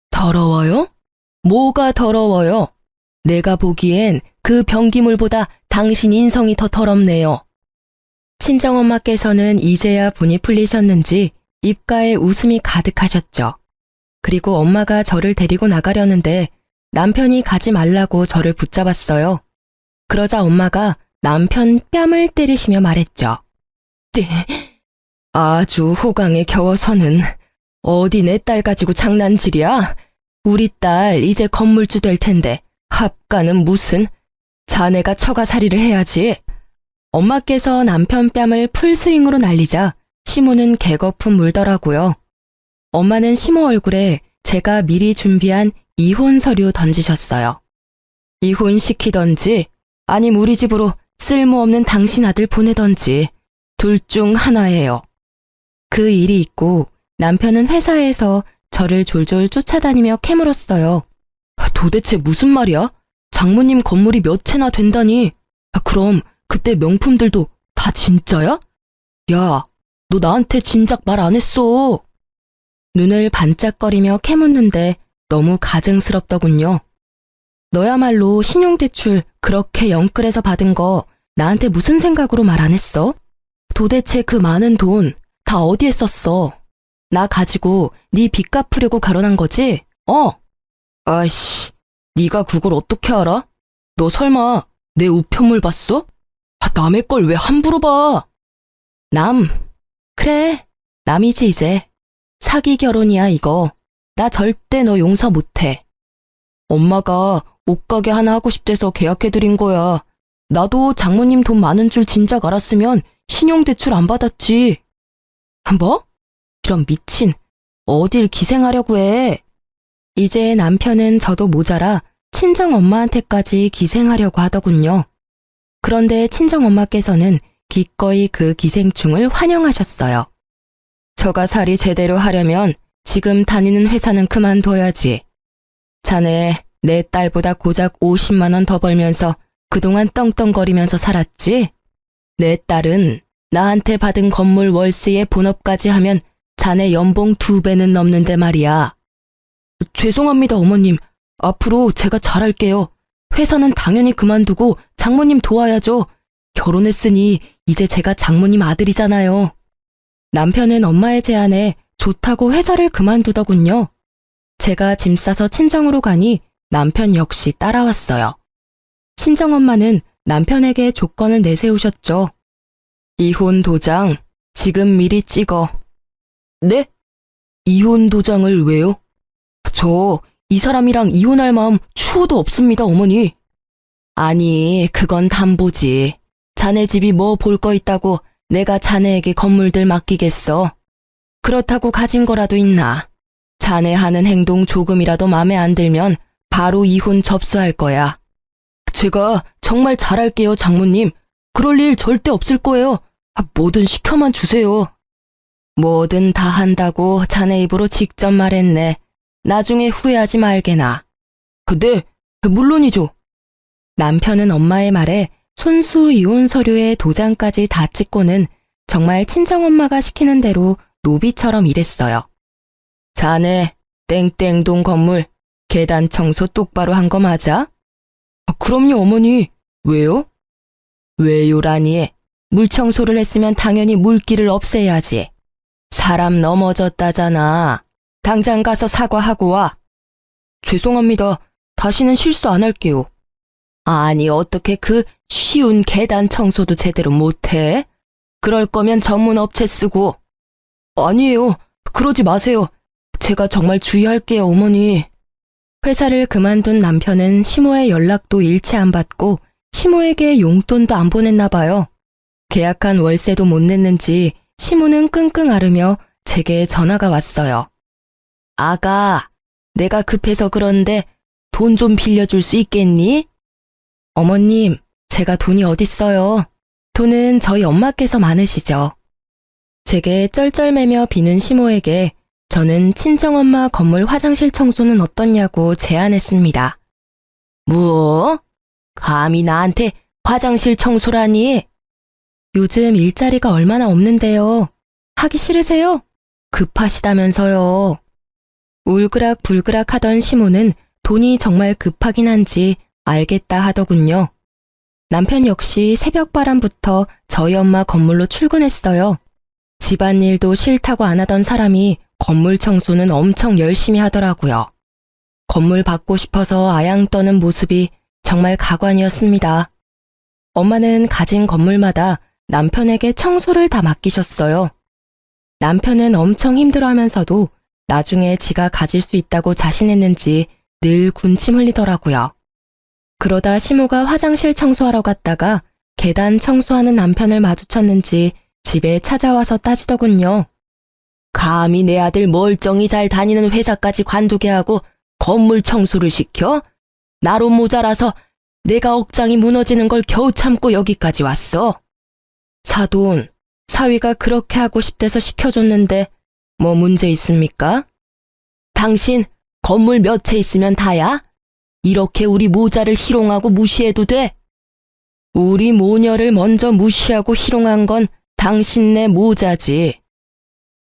더러워요? 뭐가 더러워요? 내가 보기엔 그 변기물보다 당신 인성이 더 더럽네요. 친정엄마께서는 이제야 분이 풀리셨는지 입가에 웃음이 가득하셨죠. 그리고 엄마가 저를 데리고 나가려는데 남편이 가지 말라고 저를 붙잡았어요. 그러자 엄마가 남편 뺨을 때리시며 말했죠. 아주 호강에 겨워서는 어디 내 딸 가지고 장난질이야? 우리 딸 이제 건물주 될 텐데 합가는 무슨? 자네가 처가살이를 해야지. 엄마께서 남편 뺨을 풀스윙으로 날리자 시모는 개거품 물더라고요. 엄마는 시모 얼굴에 제가 미리 준비한 이혼 서류 던지셨어요. 이혼시키던지 아님 우리 집으로 쓸모없는 당신 아들 보내던지 둘 중 하나예요. 그 일이 있고 남편은 회사에서 저를 졸졸 쫓아다니며 캐물었어요. 도대체 무슨 말이야? 장모님 건물이 몇 채나 된다니. 그럼 그때 명품들도 다 진짜야? 야, 너 나한테 진작 말 안 했어. 눈을 반짝거리며 캐묻는데 너무 가증스럽더군요. 너야말로 신용대출 그렇게 영끌해서 받은 거 나한테 무슨 생각으로 말 안 했어? 도대체 그 많은 돈 다 어디에 썼어? 나 가지고 네 빚 갚으려고 결혼한 거지? 아이씨, 네가 그걸 어떻게 알아? 너 설마 내 우편물 봤어? 남의 걸 왜 함부로 봐? 그래, 남이지 이제. 사기 결혼이야 이거. 나 절대 너 용서 못해. 엄마가 옷가게 하나 하고 싶대서 계약해드린 거야. 나도 장모님 돈 많은 줄 진작 알았으면 신용대출 안 받았지. 뭐? 이런 미친. 어딜 기생하려고 해. 이제 남편은 저도 모자라 친정엄마한테까지 기생하려고 하더군요. 그런데 친정엄마께서는 기꺼이 그 기생충을 환영하셨어요. 처가살이 제대로 하려면 지금 다니는 회사는 그만둬야지. 자네 내 딸보다 고작 50만 원 더 벌면서 그동안 떵떵거리면서 살았지? 내 딸은 나한테 받은 건물 월세에 본업까지 하면 자네 연봉 2배는 넘는데 말이야. 죄송합니다 어머님. 앞으로 제가 잘할게요. 회사는 당연히 그만두고 장모님 도와야죠. 결혼했으니 이제 제가 장모님 아들이잖아요. 남편은 엄마의 제안에 좋다고 회사를 그만두더군요. 제가 짐 싸서 친정으로 가니 남편 역시 따라왔어요. 친정엄마는 남편에게 조건을 내세우셨죠. 이혼 도장 지금 미리 찍어. 네? 이혼 도장을 왜요? 저 이 사람이랑 이혼할 마음 추호도 없습니다, 어머니. 아니, 그건 담보지. 자네 집이 뭐 볼 거 있다고 내가 자네에게 건물들 맡기겠어. 그렇다고 가진 거라도 있나? 자네 하는 행동 조금이라도 마음에 안 들면 바로 이혼 접수할 거야. 제가 정말 잘할게요, 장모님. 그럴 일 절대 없을 거예요. 뭐든 시켜만 주세요. 뭐든 다 한다고 자네 입으로 직접 말했네. 나중에 후회하지 말게나. 네, 물론이죠. 남편은 엄마의 말에 손수 이혼 서류에 도장까지 다 찍고는 정말 친정엄마가 시키는 대로 노비처럼 일했어요. 자네, 땡땡동 건물 계단 청소 똑바로 한 거 맞아? 그럼요, 어머니. 왜요? 왜요라니. 물 청소를 했으면 당연히 물기를 없애야지. 사람 넘어졌다잖아. 당장 가서 사과하고 와. 죄송합니다. 다시는 실수 안 할게요. 아니, 어떻게 그 쉬운 계단 청소도 제대로 못해? 그럴 거면 전문 업체 쓰고. 아니에요. 그러지 마세요. 제가 정말 주의할게요, 어머니. 회사를 그만둔 남편은 시모의 연락도 일체 안 받고 시모에게 용돈도 안 보냈나 봐요. 계약한 월세도 못 냈는지 시모는 끙끙 앓으며 제게 전화가 왔어요. 아가, 내가 급해서 그런데 돈 좀 빌려줄 수 있겠니? 어머님, 제가 돈이 어딨어요. 돈은 저희 엄마께서 많으시죠. 제게 쩔쩔매며 비는 시모에게 저는 친정엄마 건물 화장실 청소는 어떻냐고 제안했습니다. 뭐? 감히 나한테 화장실 청소라니? 요즘 일자리가 얼마나 없는데요. 하기 싫으세요? 급하시다면서요. 울그락불그락 하던 시모는 돈이 정말 급하긴 한지 알겠다 하더군요. 남편 역시 새벽바람부터 저희 엄마 건물로 출근했어요. 집안일도 싫다고 안 하던 사람이 건물 청소는 엄청 열심히 하더라고요. 건물 받고 싶어서 아양 떠는 모습이 정말 가관이었습니다. 엄마는 가진 건물마다 남편에게 청소를 다 맡기셨어요. 남편은 엄청 힘들어하면서도 나중에 지가 가질 수 있다고 자신했는지 늘 군침 흘리더라고요. 그러다 시모가 화장실 청소하러 갔다가 계단 청소하는 남편을 마주쳤는지 집에 찾아와서 따지더군요. 감히 내 아들 멀쩡히 잘 다니는 회사까지 관두게 하고 건물 청소를 시켜? 나로 모자라서 내가 억장이 무너지는 걸 겨우 참고 여기까지 왔어. 사돈, 사위가 그렇게 하고 싶대서 시켜줬는데 뭐 문제 있습니까? 당신 건물 몇 채 있으면 다야? 이렇게 우리 모자를 희롱하고 무시해도 돼? 우리 모녀를 먼저 무시하고 희롱한 건 당신네 모자지.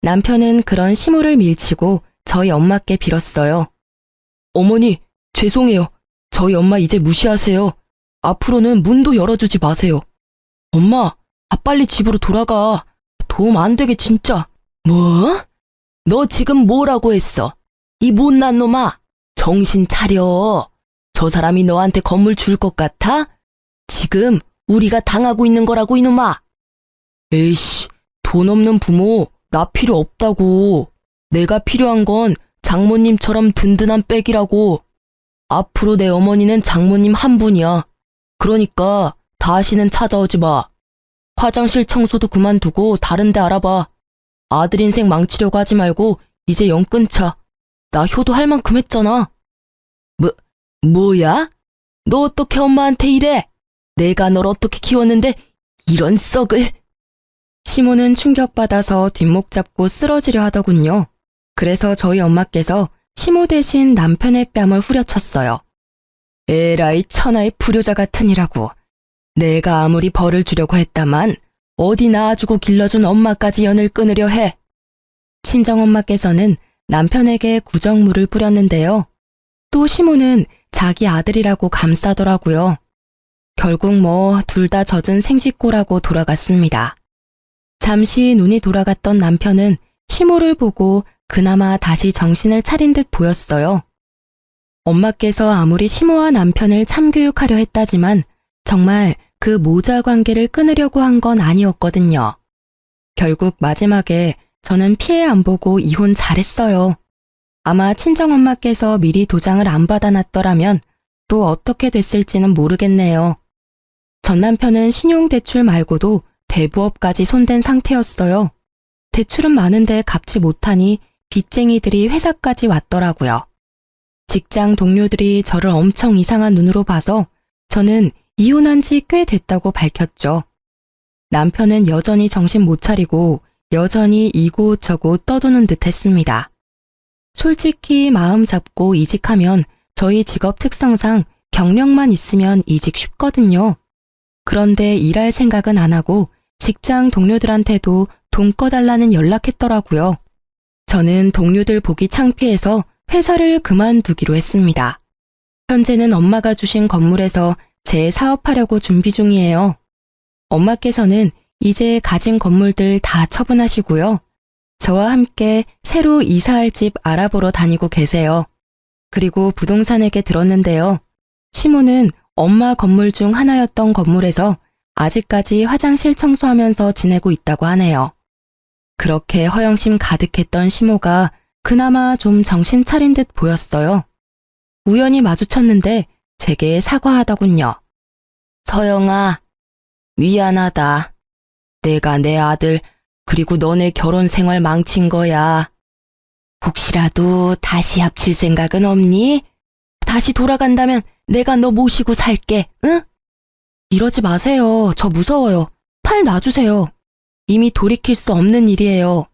남편은 그런 시모를 밀치고 저희 엄마께 빌었어요. 어머니, 죄송해요. 저희 엄마 이제 무시하세요. 앞으로는 문도 열어주지 마세요. 엄마, 빨리 집으로 돌아가. 도움 안 되게 진짜. 뭐? 너 지금 뭐라고 했어? 이 못난 놈아, 정신 차려. 저 사람이 너한테 건물 줄 것 같아? 지금 우리가 당하고 있는 거라고 이놈아. 에이씨, 돈 없는 부모 나 필요 없다고. 내가 필요한 건 장모님처럼 든든한 백이라고. 앞으로 내 어머니는 장모님 한 분이야. 그러니까 다시는 찾아오지 마. 화장실 청소도 그만두고 다른 데 알아봐. 아들 인생 망치려고 하지 말고 이제 영 끊자. 나 효도할 만큼 했잖아. 뭐야? 너 어떻게 엄마한테 이래? 내가 널 어떻게 키웠는데 이런 썩을. 시모는 충격받아서 뒷목 잡고 쓰러지려 하더군요. 그래서 저희 엄마께서 시모 대신 남편의 뺨을 후려쳤어요. 에라이 천하의 불효자 같으니라고. 내가 아무리 벌을 주려고 했다만 어디 낳아주고 길러준 엄마까지 연을 끊으려 해. 친정엄마께서는 남편에게 구정물을 뿌렸는데요. 또 시모는 자기 아들이라고 감싸더라고요. 결국 뭐 둘 다 젖은 생쥐꼬라고 돌아갔습니다. 잠시 눈이 돌아갔던 남편은 시모를 보고 그나마 다시 정신을 차린 듯 보였어요. 엄마께서 아무리 시모와 남편을 참교육하려 했다지만 정말 그 모자 관계를 끊으려고 한 건 아니었거든요. 결국 마지막에 저는 피해 안 보고 이혼 잘했어요. 아마 친정엄마께서 미리 도장을 안 받아놨더라면 또 어떻게 됐을지는 모르겠네요. 전 남편은 신용대출 말고도 대부업까지 손댄 상태였어요. 대출은 많은데 갚지 못하니 빚쟁이들이 회사까지 왔더라고요. 직장 동료들이 저를 엄청 이상한 눈으로 봐서 저는 이혼한 지 꽤 됐다고 밝혔죠. 남편은 여전히 정신 못 차리고 여전히 이곳저곳 떠도는 듯 했습니다. 솔직히 마음 잡고 이직하면 저희 직업 특성상 경력만 있으면 이직 쉽거든요. 그런데 일할 생각은 안 하고 직장 동료들한테도 돈 꺼달라는 연락했더라고요. 저는 동료들 보기 창피해서 회사를 그만두기로 했습니다. 현재는 엄마가 주신 건물에서 재사업하려고 준비 중이에요. 엄마께서는 이제 가진 건물들 다 처분하시고요. 저와 함께 새로 이사할 집 알아보러 다니고 계세요. 그리고 부동산에게 들었는데요. 시모는 엄마 건물 중 하나였던 건물에서 아직까지 화장실 청소하면서 지내고 있다고 하네요. 그렇게 허영심 가득했던 시모가 그나마 좀 정신 차린 듯 보였어요. 우연히 마주쳤는데 제게 사과하더군요. 서영아, 미안하다. 내가 내 아들 그리고 너네 결혼 생활 망친 거야. 혹시라도 다시 합칠 생각은 없니? 다시 돌아간다면 내가 너 모시고 살게, 응? 이러지 마세요. 저 무서워요. 팔 놔주세요. 이미 돌이킬 수 없는 일이에요.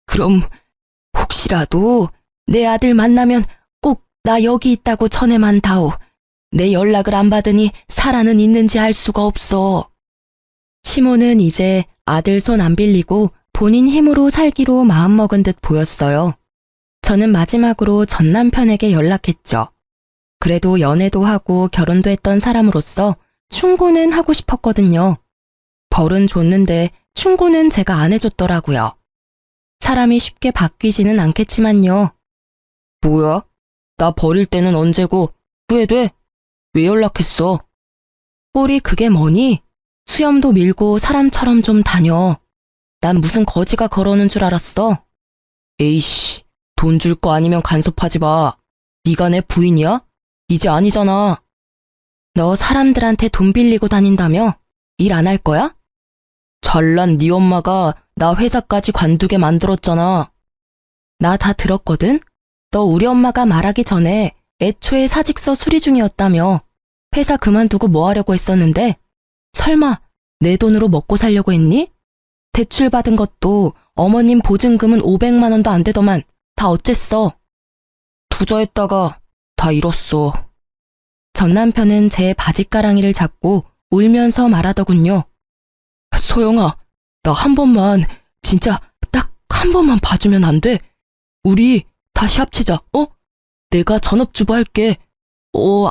그럼 혹시라도 내 아들 만나면 꼭 나 여기 있다고 전해만 다오. 내 연락을 안 받으니 살아는 있는지 알 수가 없어. 시모는 이제 아들 손 안 빌리고 본인 힘으로 살기로 마음먹은 듯 보였어요. 저는 마지막으로 전 남편에게 연락했죠. 그래도 연애도 하고 결혼도 했던 사람으로서 충고는 하고 싶었거든요. 벌은 줬는데 충고는 제가 안 해줬더라고요. 사람이 쉽게 바뀌지는 않겠지만요. 뭐야? 나 버릴 때는 언제고 후회돼? 왜 연락했어? 꼴이 그게 뭐니? 수염도 밀고 사람처럼 좀 다녀. 난 무슨 거지가 걸어오는 줄 알았어? 에이씨, 돈 줄 거 아니면 간섭하지 마. 네가 내 부인이야? 이제 아니잖아. 너 사람들한테 돈 빌리고 다닌다며? 일 안 할 거야? 잘난 네 엄마가 나 회사까지 관두게 만들었잖아. 나 다 들었거든? 너 우리 엄마가 말하기 전에 애초에 사직서 수리 중이었다며. 회사 그만두고 뭐 하려고 했었는데? 설마 내 돈으로 먹고 살려고 했니? 대출 받은 것도 어머님 보증금은 500만 원도 안 되더만 다 어쨌어? 투자했다가 다 잃었어. 전 남편은 제 바짓가랑이를 잡고 울면서 말하더군요. 소영아, 나 한 번만, 진짜 딱 한 번만 봐주면 안 돼? 우리 다시 합치자, 어? 내가 전업주부 할게.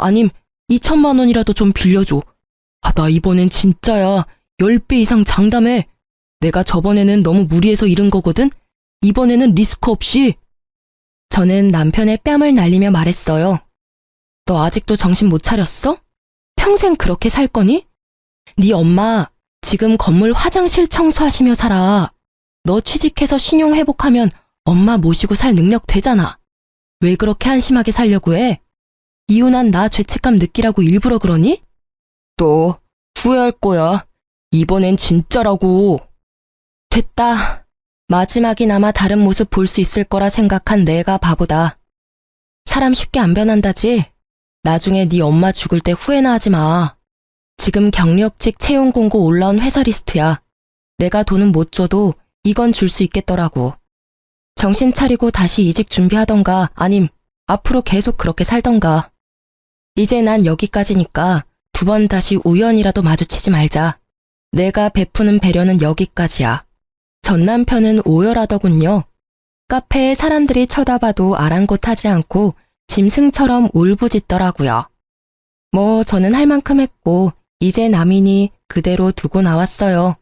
아님 2천만 원이라도 좀 빌려줘. 나 이번엔 진짜야. 10배 이상 장담해. 내가 저번에는 너무 무리해서 잃은 거거든? 이번에는 리스크 없이. 저는 남편의 뺨을 날리며 말했어요. 너 아직도 정신 못 차렸어? 평생 그렇게 살 거니? 네 엄마 지금 건물 화장실 청소하시며 살아. 너 취직해서 신용 회복하면 엄마 모시고 살 능력 되잖아. 왜 그렇게 한심하게 살려고 해? 이혼한 나 죄책감 느끼라고 일부러 그러니? 너 후회할 거야. 이번엔 진짜라고. 됐다. 마지막이나마 다른 모습 볼 수 있을 거라 생각한 내가 바보다. 사람 쉽게 안 변한다지? 나중에 네 엄마 죽을 때 후회나 하지 마. 지금 경력직 채용 공고 올라온 회사 리스트야. 내가 돈은 못 줘도 이건 줄 수 있겠더라고. 정신 차리고 다시 이직 준비하던가 아님 앞으로 계속 그렇게 살던가. 이제 난 여기까지니까 2번 다시 우연이라도 마주치지 말자. 내가 베푸는 배려는 여기까지야. 전 남편은 오열하더군요. 카페에 사람들이 쳐다봐도 아랑곳하지 않고 짐승처럼 울부짖더라고요. 뭐 저는 할 만큼 했고 이제 남이니 그대로 두고 나왔어요.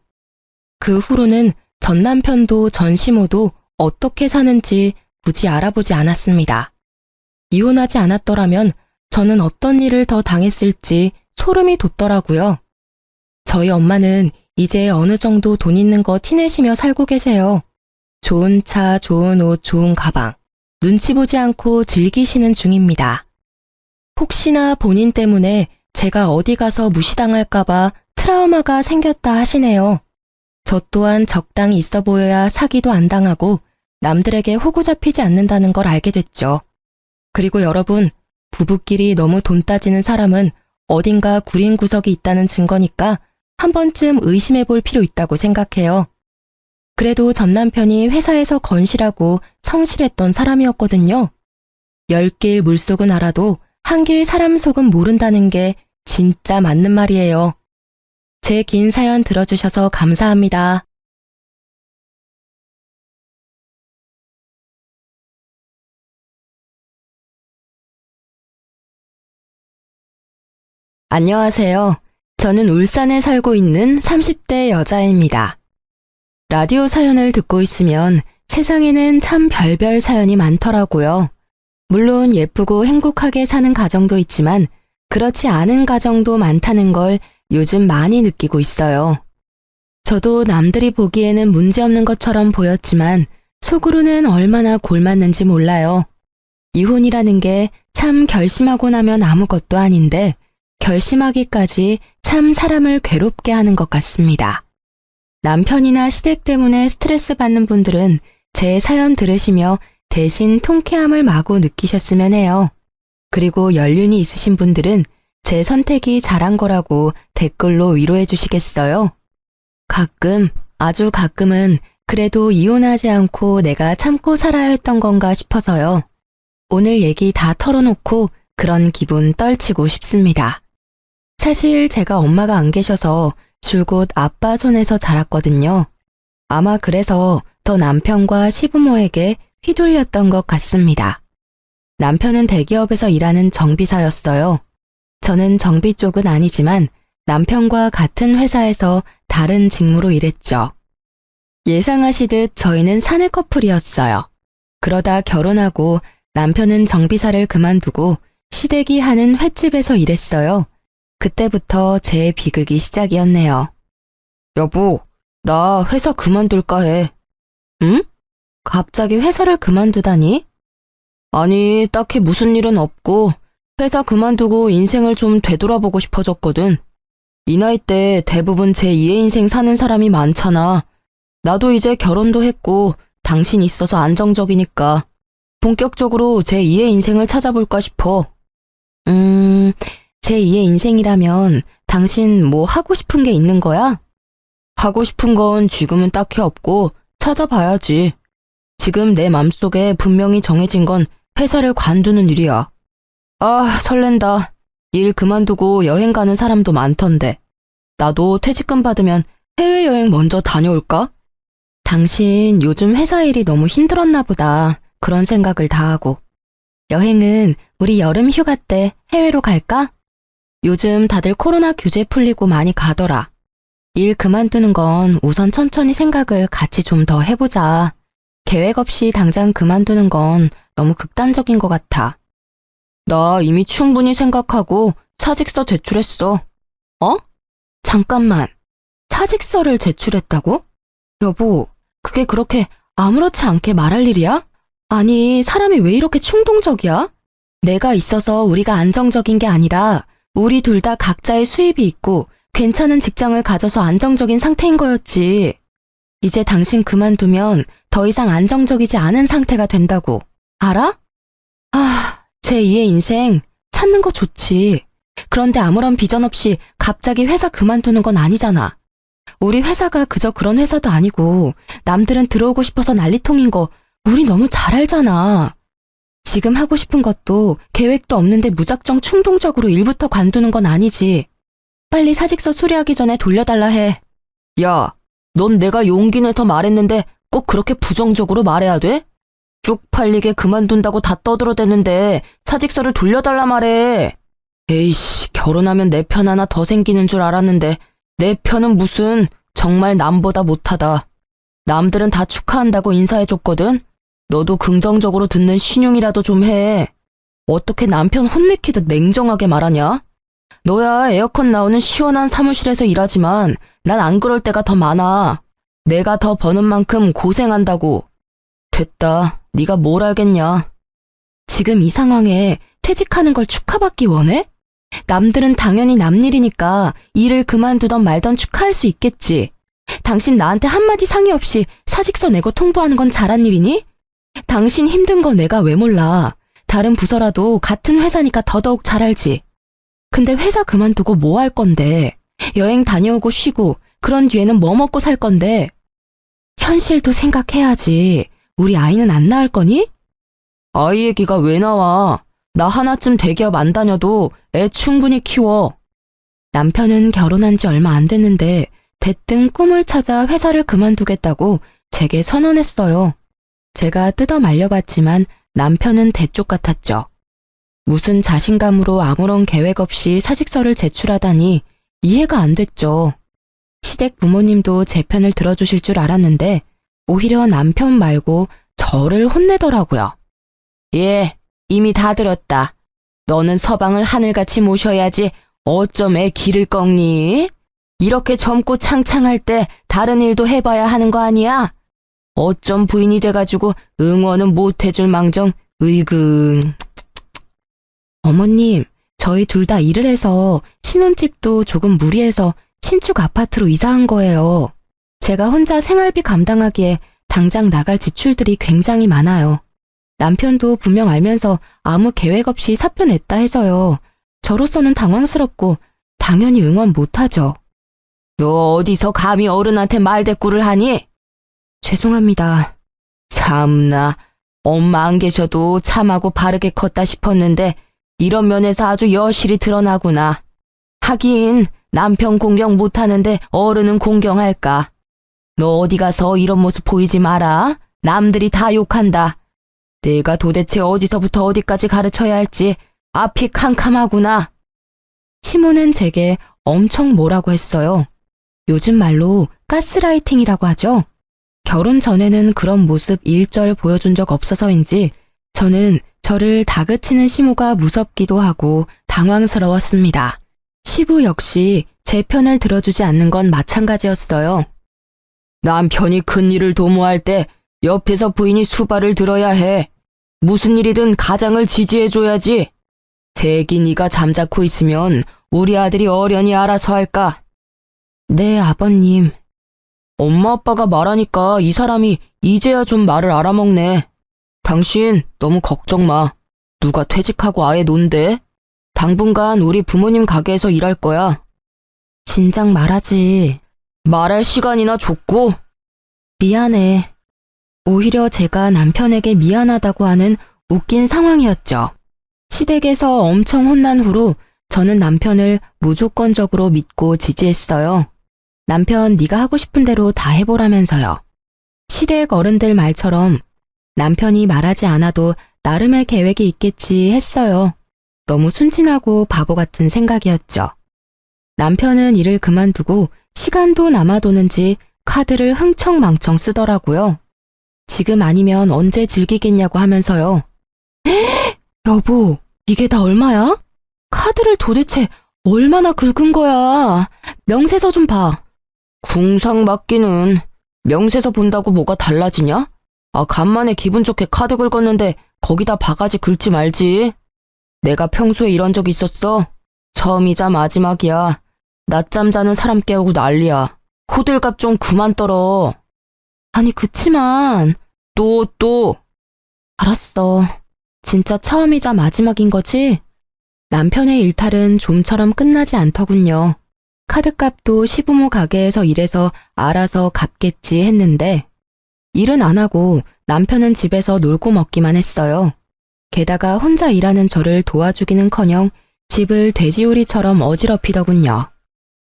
그 후로는 전 남편도 전 시모도 어떻게 사는지 굳이 알아보지 않았습니다. 이혼하지 않았더라면 저는 어떤 일을 더 당했을지 소름이 돋더라고요. 저희 엄마는 이제 어느 정도 돈 있는 거 티내시며 살고 계세요. 좋은 차, 좋은 옷, 좋은 가방. 눈치 보지 않고 즐기시는 중입니다. 혹시나 본인 때문에 제가 어디 가서 무시당할까봐 트라우마가 생겼다 하시네요. 저 또한 적당히 있어 보여야 사기도 안 당하고 남들에게 호구 잡히지 않는다는 걸 알게 됐죠. 그리고 여러분, 부부끼리 너무 돈 따지는 사람은 어딘가 구린 구석이 있다는 증거니까 한 번쯤 의심해 볼 필요 있다고 생각해요. 그래도 전 남편이 회사에서 건실하고 성실했던 사람이었거든요. 10길 물속은 알아도 한길 사람 속은 모른다는 게 진짜 맞는 말이에요. 제 긴 사연 들어주셔서 감사합니다. 안녕하세요. 저는 울산에 살고 있는 30대 여자입니다. 라디오 사연을 듣고 있으면 세상에는 참 별별 사연이 많더라고요. 물론 예쁘고 행복하게 사는 가정도 있지만 그렇지 않은 가정도 많다는 걸 요즘 많이 느끼고 있어요. 저도 남들이 보기에는 문제없는 것처럼 보였지만 속으로는 얼마나 골맞는지 몰라요. 이혼이라는 게 참 결심하고 나면 아무것도 아닌데 결심하기까지 참 사람을 괴롭게 하는 것 같습니다. 남편이나 시댁 때문에 스트레스 받는 분들은 제 사연 들으시며 대신 통쾌함을 마구 느끼셨으면 해요. 그리고 연륜이 있으신 분들은 제 선택이 잘한 거라고 댓글로 위로해 주시겠어요? 가끔, 아주 가끔은 그래도 이혼하지 않고 내가 참고 살아야 했던 건가 싶어서요. 오늘 얘기 다 털어놓고 그런 기분 떨치고 싶습니다. 사실 제가 엄마가 안 계셔서 줄곧 아빠 손에서 자랐거든요. 아마 그래서 더 남편과 시부모에게 휘둘렸던 것 같습니다. 남편은 대기업에서 일하는 정비사였어요. 저는 정비 쪽은 아니지만 남편과 같은 회사에서 다른 직무로 일했죠. 예상하시듯 저희는 사내 커플이었어요. 그러다 결혼하고 남편은 정비사를 그만두고 시댁이 하는 횟집에서 일했어요. 그때부터 제 비극이 시작이었네요. 여보, 나 회사 그만둘까 해. 응? 갑자기 회사를 그만두다니? 아니, 딱히 무슨 일은 없고 회사 그만두고 인생을 좀 되돌아보고 싶어졌거든. 이 나이 때 대부분 제2의 인생 사는 사람이 많잖아. 나도 이제 결혼도 했고 당신 있어서 안정적이니까 본격적으로 제2의 인생을 찾아볼까 싶어. 제2의 인생이라면 당신 뭐 하고 싶은 게 있는 거야? 하고 싶은 건 지금은 딱히 없고 찾아봐야지. 지금 내 맘속에 분명히 정해진 건 회사를 관두는 일이야. 아, 설렌다. 일 그만두고 여행 가는 사람도 많던데. 나도 퇴직금 받으면 해외여행 먼저 다녀올까? 당신 요즘 회사 일이 너무 힘들었나 보다. 그런 생각을 다 하고. 여행은 우리 여름 휴가 때 해외로 갈까? 요즘 다들 코로나 규제 풀리고 많이 가더라. 일 그만두는 건 우선 천천히 생각을 같이 좀 더 해보자. 계획 없이 당장 그만두는 건 너무 극단적인 것 같아. 나 이미 충분히 생각하고 사직서 제출했어. 어? 잠깐만. 사직서를 제출했다고? 여보, 그게 그렇게 아무렇지 않게 말할 일이야? 아니, 사람이 왜 이렇게 충동적이야? 내가 있어서 우리가 안정적인 게 아니라 우리 둘 다 각자의 수입이 있고 괜찮은 직장을 가져서 안정적인 상태인 거였지. 이제 당신 그만두면 더 이상 안정적이지 않은 상태가 된다고. 알아? 아, 제2의 인생 찾는 거 좋지. 그런데 아무런 비전 없이 갑자기 회사 그만두는 건 아니잖아. 우리 회사가 그저 그런 회사도 아니고 남들은 들어오고 싶어서 난리통인 거 우리 너무 잘 알잖아. 지금 하고 싶은 것도 계획도 없는데 무작정 충동적으로 일부터 관두는 건 아니지. 빨리 사직서 수리하기 전에 돌려달라 해. 야, 넌 내가 용기 내서 말했는데 꼭 그렇게 부정적으로 말해야 돼? 쪽팔리게 그만둔다고 다 떠들어대는데 사직서를 돌려달라 말해. 에이씨, 결혼하면 내 편 하나 더 생기는 줄 알았는데 내 편은 무슨 정말 남보다 못하다. 남들은 다 축하한다고 인사해줬거든. 너도 긍정적으로 듣는 신용이라도 좀 해. 어떻게 남편 혼내키듯 냉정하게 말하냐? 너야 에어컨 나오는 시원한 사무실에서 일하지만 난 안 그럴 때가 더 많아. 내가 더 버는 만큼 고생한다고. 됐다. 네가 뭘 알겠냐. 지금 이 상황에 퇴직하는 걸 축하받기 원해? 남들은 당연히 남 일이니까 일을 그만두던 말던 축하할 수 있겠지. 당신 나한테 한마디 상의 없이 사직서 내고 통보하는 건 잘한 일이니? 당신 힘든 거 내가 왜 몰라. 다른 부서라도 같은 회사니까 더더욱 잘 알지. 근데 회사 그만두고 뭐 할 건데? 여행 다녀오고 쉬고 그런 뒤에는 뭐 먹고 살 건데? 현실도 생각해야지. 우리 아이는 안 낳을 거니? 아이 얘기가 왜 나와? 나 하나쯤 대기업 안 다녀도 애 충분히 키워. 남편은 결혼한 지 얼마 안 됐는데 대뜸 꿈을 찾아 회사를 그만두겠다고 제게 선언했어요. 제가 뜯어 말려봤지만 남편은 대쪽 같았죠. 무슨 자신감으로 아무런 계획 없이 사직서를 제출하다니 이해가 안 됐죠. 시댁 부모님도 제 편을 들어주실 줄 알았는데 오히려 남편 말고 저를 혼내더라고요. 예, 이미 다 들었다. 너는 서방을 하늘같이 모셔야지 어쩜 애 기를 꺾니? 이렇게 젊고 창창할 때 다른 일도 해봐야 하는 거 아니야? 어쩜 부인이 돼가지고 응원은 못 해줄 망정, 으이그. 어머님, 저희 둘 다 일을 해서 신혼집도 조금 무리해서 신축 아파트로 이사한 거예요. 제가 혼자 생활비 감당하기에 당장 나갈 지출들이 굉장히 많아요. 남편도 분명 알면서 아무 계획 없이 사표 냈다 해서요. 저로서는 당황스럽고 당연히 응원 못하죠. 너 어디서 감히 어른한테 말대꾸를 하니? 죄송합니다. 참나, 엄마 안 계셔도 참하고 바르게 컸다 싶었는데 이런 면에서 아주 여실히 드러나구나. 하긴 남편 공경 못하는데 어른은 공경할까. 너 어디 가서 이런 모습 보이지 마라. 남들이 다 욕한다. 내가 도대체 어디서부터 어디까지 가르쳐야 할지 앞이 캄캄하구나. 시모는 제게 엄청 뭐라고 했어요. 요즘 말로 가스라이팅이라고 하죠. 결혼 전에는 그런 모습 일절 보여준 적 없어서인지 저는 저를 다그치는 시모가 무섭기도 하고 당황스러웠습니다. 시부 역시 제 편을 들어주지 않는 건 마찬가지였어요. 남편이 큰일을 도모할 때 옆에서 부인이 수발을 들어야 해. 무슨 일이든 가장을 지지해줘야지. 대기 네가 잠자코 있으면 우리 아들이 어련히 알아서 할까? 네, 아버님. 엄마 아빠가 말하니까 이 사람이 이제야 좀 말을 알아먹네. 당신 너무 걱정 마. 누가 퇴직하고 아예 논대? 당분간 우리 부모님 가게에서 일할 거야. 진작 말하지. 말할 시간이나 줬고. 미안해. 오히려 제가 남편에게 미안하다고 하는 웃긴 상황이었죠. 시댁에서 엄청 혼난 후로 저는 남편을 무조건적으로 믿고 지지했어요. 남편 네가 하고 싶은 대로 다 해보라면서요. 시댁 어른들 말처럼 남편이 말하지 않아도 나름의 계획이 있겠지 했어요. 너무 순진하고 바보 같은 생각이었죠. 남편은 일을 그만두고 시간도 남아도는지 카드를 흥청망청 쓰더라고요. 지금 아니면 언제 즐기겠냐고 하면서요. 여보, 이게 다 얼마야? 카드를 도대체 얼마나 긁은 거야? 명세서 좀 봐. 궁상 맞기는 명세서 본다고 뭐가 달라지냐? 아, 간만에 기분 좋게 카드 긁었는데 거기다 바가지 긁지 말지. 내가 평소에 이런 적 있었어? 처음이자 마지막이야. 낮잠 자는 사람 깨우고 난리야. 호들갑 좀 그만 떨어. 아니, 그치만 또. 알았어. 진짜 처음이자 마지막인 거지? 남편의 일탈은 좀처럼 끝나지 않더군요. 카드값도 시부모 가게에서 일해서 알아서 갚겠지 했는데 일은 안 하고 남편은 집에서 놀고 먹기만 했어요. 게다가 혼자 일하는 저를 도와주기는커녕 집을 돼지우리처럼 어지럽히더군요.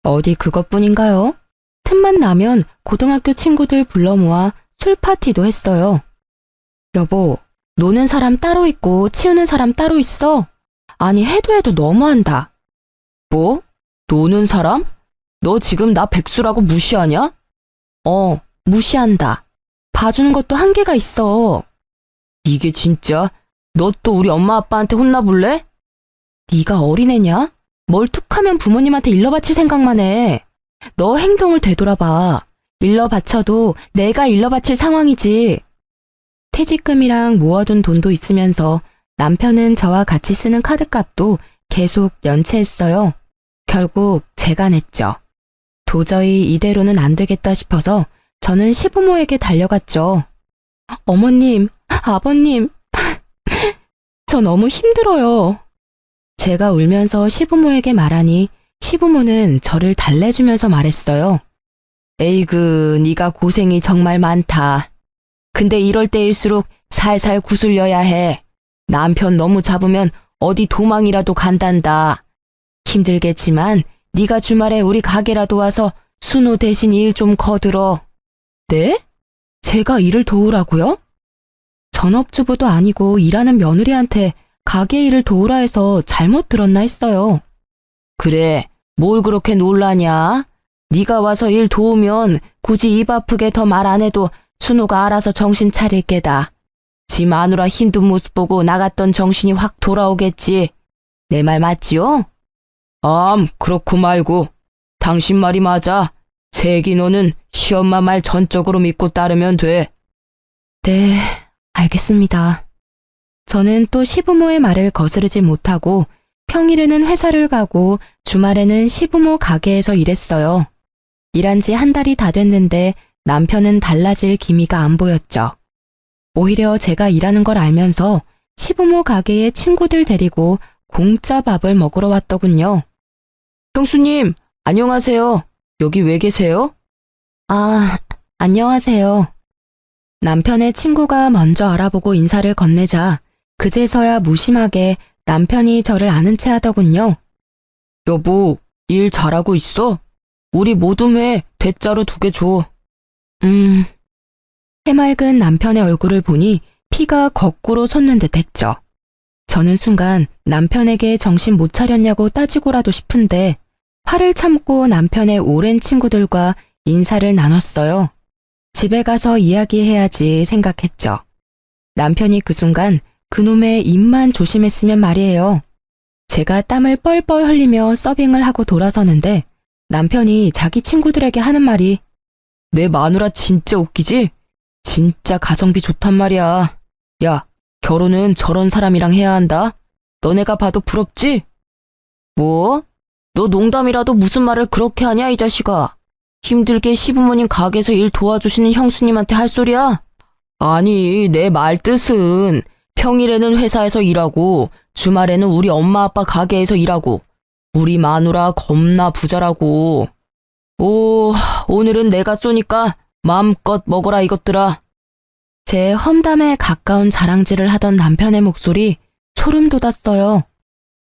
어디 그것뿐인가요? 틈만 나면 고등학교 친구들 불러 모아 술 파티도 했어요. 여보, 노는 사람 따로 있고 치우는 사람 따로 있어? 아니, 해도 너무한다. 뭐? 노는 사람? 너 지금 나 백수라고 무시하냐? 무시한다. 봐주는 것도 한계가 있어. 이게 진짜? 너 또 우리 엄마 아빠한테 혼나볼래? 네가 어린애냐? 뭘 툭하면 부모님한테 일러 바칠 생각만 해. 너 행동을 되돌아봐. 일러 바쳐도 내가 일러 바칠 상황이지. 퇴직금이랑 모아둔 돈도 있으면서 남편은 저와 같이 쓰는 카드값도 계속 연체했어요. 결국 제가 냈죠. 도저히 이대로는 안 되겠다 싶어서 저는 시부모에게 달려갔죠. 어머님, 아버님, 저 너무 힘들어요. 제가 울면서 시부모에게 말하니 시부모는 저를 달래주면서 말했어요. 에이그, 네가 고생이 정말 많다. 근데 이럴 때일수록 살살 구슬려야 해. 남편 너무 잡으면 어디 도망이라도 간단다. 힘들겠지만 네가 주말에 우리 가게라도 와서 순호 대신 일 좀 거들어. 네? 제가 일을 도우라고요? 전업주부도 아니고 일하는 며느리한테 가게 일을 도우라 해서 잘못 들었나 했어요. 그래, 뭘 그렇게 놀라냐? 네가 와서 일 도우면 굳이 입 아프게 더 말 안 해도 순호가 알아서 정신 차릴 게다. 지 마누라 힘든 모습 보고 나갔던 정신이 확 돌아오겠지. 내 말 맞지요? 그렇고 말고. 당신 말이 맞아. 세기 너는 시엄마 말 전적으로 믿고 따르면 돼. 네, 알겠습니다. 저는 또 시부모의 말을 거스르지 못하고 평일에는 회사를 가고 주말에는 시부모 가게에서 일했어요. 일한 지 한 달이 다 됐는데 남편은 달라질 기미가 안 보였죠. 오히려 제가 일하는 걸 알면서 시부모 가게에 친구들 데리고 공짜 밥을 먹으러 왔더군요. 형수님, 안녕하세요. 여기 왜 계세요? 안녕하세요. 남편의 친구가 먼저 알아보고 인사를 건네자 그제서야 무심하게 남편이 저를 아는 체 하더군요. 여보, 일 잘하고 있어? 우리 모둠에 대자로 2개 줘. 해맑은 남편의 얼굴을 보니 피가 거꾸로 솟는 듯 했죠. 저는 순간 남편에게 정신 못 차렸냐고 따지고라도 싶은데 화를 참고 남편의 오랜 친구들과 인사를 나눴어요. 집에 가서 이야기해야지 생각했죠. 남편이 그 순간 그놈의 입만 조심했으면 말이에요. 제가 땀을 뻘뻘 흘리며 서빙을 하고 돌아서는데 남편이 자기 친구들에게 하는 말이 내 마누라 진짜 웃기지? 진짜 가성비 좋단 말이야. 야, 결혼은 저런 사람이랑 해야 한다. 너네가 봐도 부럽지? 뭐? 너 농담이라도 무슨 말을 그렇게 하냐 이 자식아. 힘들게 시부모님 가게에서 일 도와주시는 형수님한테 할 소리야? 아니, 내 말 뜻은 평일에는 회사에서 일하고 주말에는 우리 엄마 아빠 가게에서 일하고 우리 마누라 겁나 부자라고. 오늘은 내가 쏘니까 마음껏 먹어라 이것들아. 제 험담에 가까운 자랑질을 하던 남편의 목소리 소름 돋았어요.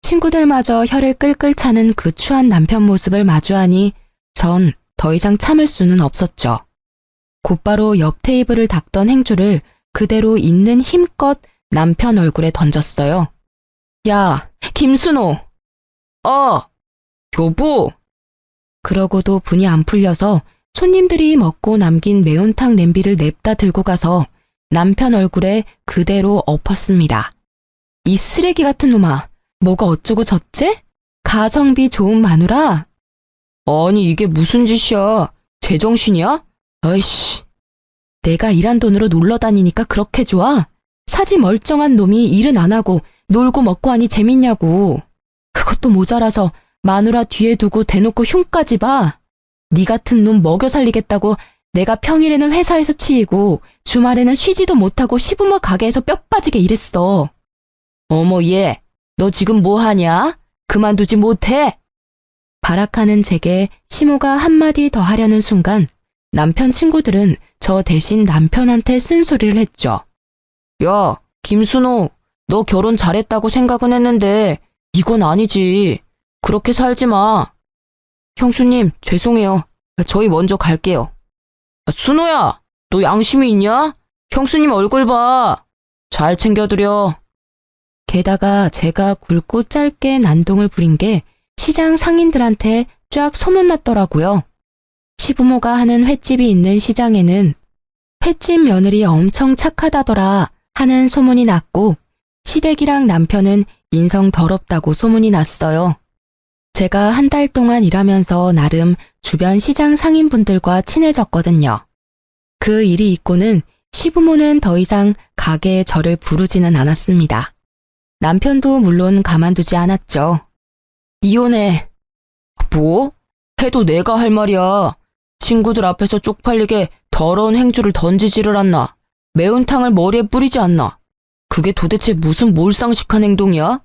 친구들마저 혀를 끌끌 차는 그 추한 남편 모습을 마주하니 전 더 이상 참을 수는 없었죠. 곧바로 옆 테이블을 닦던 행주를 그대로 있는 힘껏 남편 얼굴에 던졌어요. 야, 김순호! 여보! 그러고도 분이 안 풀려서 손님들이 먹고 남긴 매운탕 냄비를 냅다 들고 가서 남편 얼굴에 그대로 엎었습니다. 이 쓰레기 같은 놈아, 뭐가 어쩌고 저째? 가성비 좋은 마누라? 아니 이게 무슨 짓이야? 제정신이야? 아이씨. 내가 일한 돈으로 놀러 다니니까 그렇게 좋아? 사지 멀쩡한 놈이 일은 안 하고 놀고 먹고 하니 재밌냐고. 그것도 모자라서 마누라 뒤에 두고 대놓고 흉까지 봐. 네 같은 놈 먹여 살리겠다고 내가 평일에는 회사에서 치이고 주말에는 쉬지도 못하고 시부모 가게에서 뼈 빠지게 일했어. 어머 얘, 너 지금 뭐 하냐? 그만두지 못해? 발악하는 제게 시모가 한마디 더 하려는 순간 남편 친구들은 저 대신 남편한테 쓴소리를 했죠. 야, 김순호, 너 결혼 잘했다고 생각은 했는데 이건 아니지. 그렇게 살지 마. 형수님, 죄송해요. 저희 먼저 갈게요. 순호야, 너 양심이 있냐? 형수님 얼굴 봐. 잘 챙겨드려. 게다가 제가 굵고 짧게 난동을 부린 게 시장 상인들한테 쫙 소문났더라고요. 시부모가 하는 횟집이 있는 시장에는 횟집 며느리 엄청 착하다더라 하는 소문이 났고 시댁이랑 남편은 인성 더럽다고 소문이 났어요. 제가 한 달 동안 일하면서 나름 주변 시장 상인분들과 친해졌거든요. 그 일이 있고는 시부모는 더 이상 가게에 저를 부르지는 않았습니다. 남편도 물론 가만두지 않았죠. 이혼해. 뭐? 해도 내가 할 말이야. 친구들 앞에서 쪽팔리게 더러운 행주를 던지지를 않나. 매운탕을 머리에 뿌리지 않나. 그게 도대체 무슨 몰상식한 행동이야?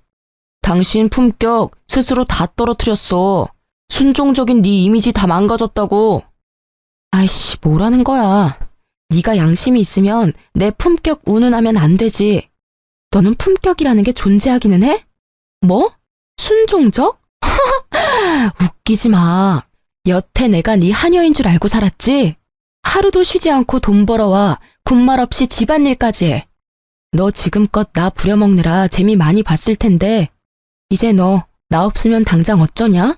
당신 품격 스스로 다 떨어뜨렸어. 순종적인 네 이미지 다 망가졌다고. 아이씨, 뭐라는 거야. 네가 양심이 있으면 내 품격 운운하면 안 되지. 너는 품격이라는 게 존재하기는 해? 뭐? 순종적? 웃기지 마. 여태 내가 네 하녀인 줄 알고 살았지? 하루도 쉬지 않고 돈 벌어와 군말 없이 집안일까지 해. 너 지금껏 나 부려먹느라 재미 많이 봤을 텐데 이제 너 나 없으면 당장 어쩌냐?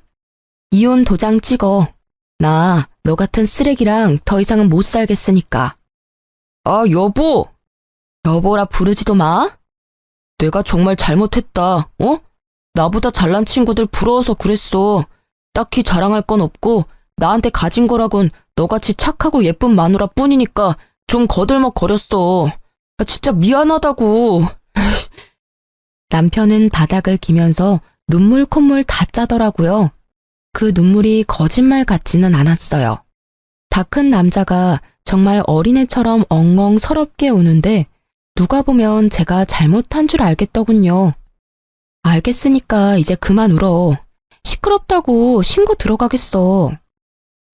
이혼 도장 찍어. 나 너 같은 쓰레기랑 더 이상은 못 살겠으니까. 아, 여보! 여보라 부르지도 마. 내가 정말 잘못했다, 나보다 잘난 친구들 부러워서 그랬어. 딱히 자랑할 건 없고 나한테 가진 거라곤 너같이 착하고 예쁜 마누라 뿐이니까 좀 거들먹거렸어. 진짜 미안하다고. 남편은 바닥을 기면서 눈물 콧물 다 짜더라고요. 그 눈물이 거짓말 같지는 않았어요. 다 큰 남자가 정말 어린애처럼 엉엉 서럽게 우는데 누가 보면 제가 잘못한 줄 알겠더군요. 알겠으니까 이제 그만 울어. 시끄럽다고 신고 들어가겠어.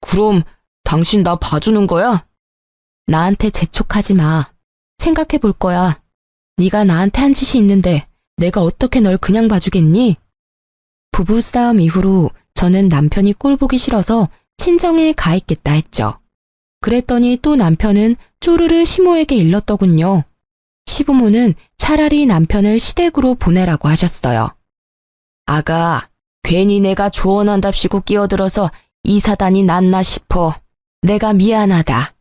그럼 당신 나 봐주는 거야? 나한테 재촉하지 마. 생각해 볼 거야. 네가 나한테 한 짓이 있는데 내가 어떻게 널 그냥 봐주겠니? 부부싸움 이후로 저는 남편이 꼴보기 싫어서 친정에 가 있겠다 했죠. 그랬더니 또 남편은 쪼르르 시모에게 일렀더군요. 시부모는 차라리 남편을 시댁으로 보내라고 하셨어요. 아가, 괜히 내가 조언한답시고 끼어들어서 이 사단이 났나 싶어. 내가 미안하다.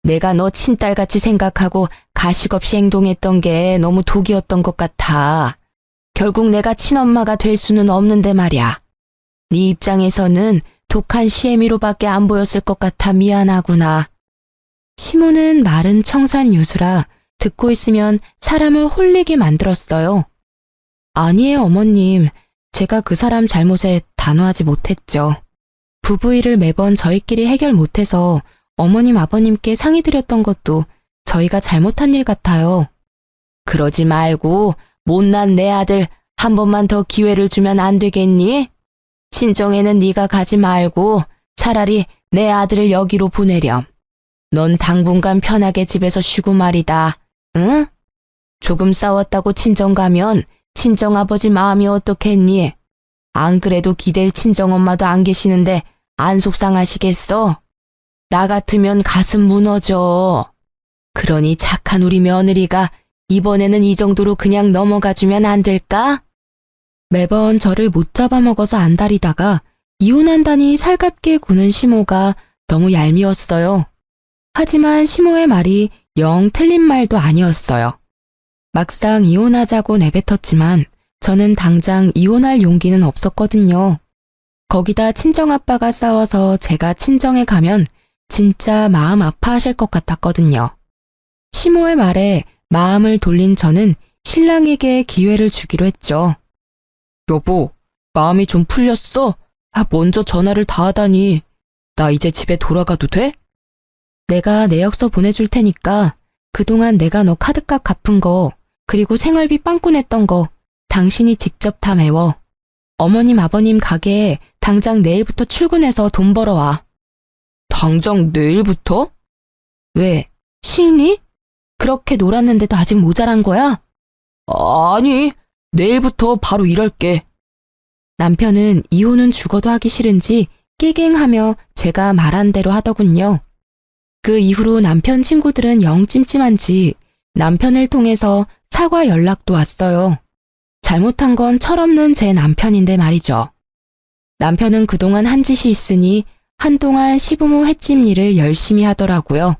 내가 너 친딸같이 생각하고 가식 없이 행동했던 게 너무 독이었던 것 같아. 결국 내가 친엄마가 될 수는 없는데 말이야. 네 입장에서는 독한 시애미로밖에 안 보였을 것 같아 미안하구나. 시모는 마른 청산 유수라 듣고 있으면 사람을 홀리게 만들었어요. 아니에요, 어머님. 제가 그 사람 잘못에 단호하지 못했죠. 부부 일을 매번 저희끼리 해결 못해서 어머님, 아버님께 상의드렸던 것도 저희가 잘못한 일 같아요. 그러지 말고 못난 내 아들 한 번만 더 기회를 주면 안 되겠니? 친정에는 네가 가지 말고 차라리 내 아들을 여기로 보내렴. 넌 당분간 편하게 집에서 쉬고 말이다. 응? 조금 싸웠다고 친정 가면 친정아버지 마음이 어떻겠니? 안 그래도 기댈 친정엄마도 안 계시는데 안 속상하시겠어? 나 같으면 가슴 무너져. 그러니 착한 우리 며느리가 이번에는 이 정도로 그냥 넘어가주면 안 될까? 매번 저를 못 잡아먹어서 안달이다가 이혼한다니 살갑게 구는 시모가 너무 얄미웠어요. 하지만 시모의 말이 영 틀린 말도 아니었어요. 막상 이혼하자고 내뱉었지만 저는 당장 이혼할 용기는 없었거든요. 거기다 친정아빠가 싸워서 제가 친정에 가면 진짜 마음 아파하실 것 같았거든요. 시모의 말에 마음을 돌린 저는 신랑에게 기회를 주기로 했죠. 여보, 마음이 좀 풀렸어? 먼저 전화를 다 하다니. 나 이제 집에 돌아가도 돼? 내가 내역서 보내줄 테니까 그동안 내가 너 카드값 갚은 거 그리고 생활비 빵꾸 냈던 거 당신이 직접 다 메워. 어머님 아버님 가게에 당장 내일부터 출근해서 돈 벌어와. 당장 내일부터? 왜? 싫니? 그렇게 놀았는데도 아직 모자란 거야? 아니, 내일부터 바로 일할게. 남편은 이혼은 죽어도 하기 싫은지 깨갱하며 제가 말한 대로 하더군요. 그 이후로 남편 친구들은 영 찜찜한지 남편을 통해서 사과 연락도 왔어요. 잘못한 건 철없는 제 남편인데 말이죠. 남편은 그동안 한 짓이 있으니 한동안 시부모 횟집 일을 열심히 하더라고요.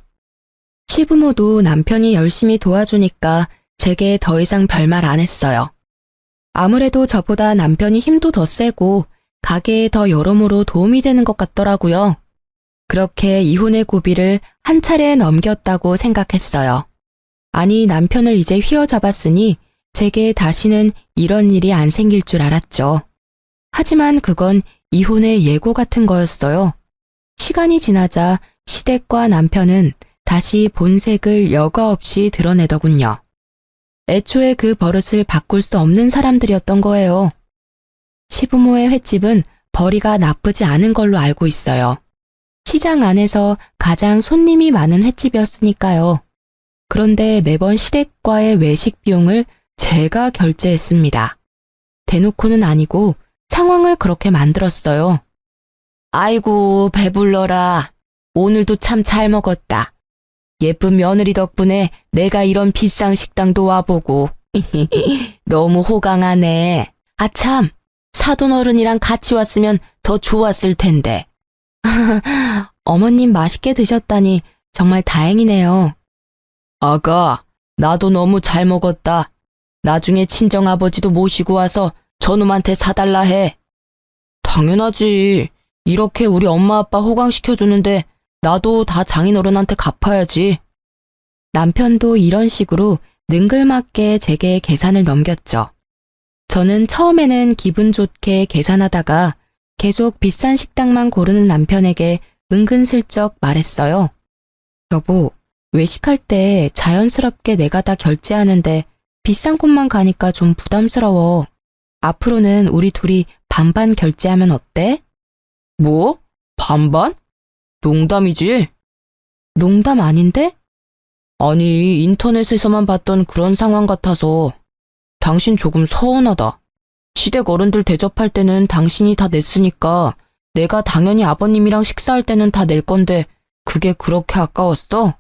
시부모도 남편이 열심히 도와주니까 제게 더 이상 별말 안 했어요. 아무래도 저보다 남편이 힘도 더 세고 가게에 더 여러모로 도움이 되는 것 같더라고요. 그렇게 이혼의 고비를 한 차례 넘겼다고 생각했어요. 아니, 남편을 이제 휘어잡았으니 제게 다시는 이런 일이 안 생길 줄 알았죠. 하지만 그건 이혼의 예고 같은 거였어요. 시간이 지나자 시댁과 남편은 다시 본색을 여과 없이 드러내더군요. 애초에 그 버릇을 바꿀 수 없는 사람들이었던 거예요. 시부모의 횟집은 벌이가 나쁘지 않은 걸로 알고 있어요. 시장 안에서 가장 손님이 많은 횟집이었으니까요. 그런데 매번 시댁과의 외식 비용을 제가 결제했습니다. 대놓고는 아니고 상황을 그렇게 만들었어요. 아이고, 배불러라. 오늘도 참 잘 먹었다. 예쁜 며느리 덕분에 내가 이런 비싼 식당도 와보고. 너무 호강하네. 아참, 사돈어른이랑 같이 왔으면 더 좋았을 텐데. 어머님 맛있게 드셨다니 정말 다행이네요. 아가, 나도 너무 잘 먹었다. 나중에 친정아버지도 모시고 와서 저놈한테 사달라 해. 당연하지. 이렇게 우리 엄마 아빠 호강시켜주는데 나도 다 장인어른한테 갚아야지. 남편도 이런 식으로 능글맞게 제게 계산을 넘겼죠. 저는 처음에는 기분 좋게 계산하다가 계속 비싼 식당만 고르는 남편에게 은근슬쩍 말했어요. 여보, 외식할 때 자연스럽게 내가 다 결제하는데 비싼 곳만 가니까 좀 부담스러워. 앞으로는 우리 둘이 반반 결제하면 어때? 뭐? 반반? 농담이지? 농담 아닌데? 아니, 인터넷에서만 봤던 그런 상황 같아서 당신 조금 서운하다. 시댁 어른들 대접할 때는 당신이 다 냈으니까 내가 당연히 아버님이랑 식사할 때는 다 낼 건데 그게 그렇게 아까웠어?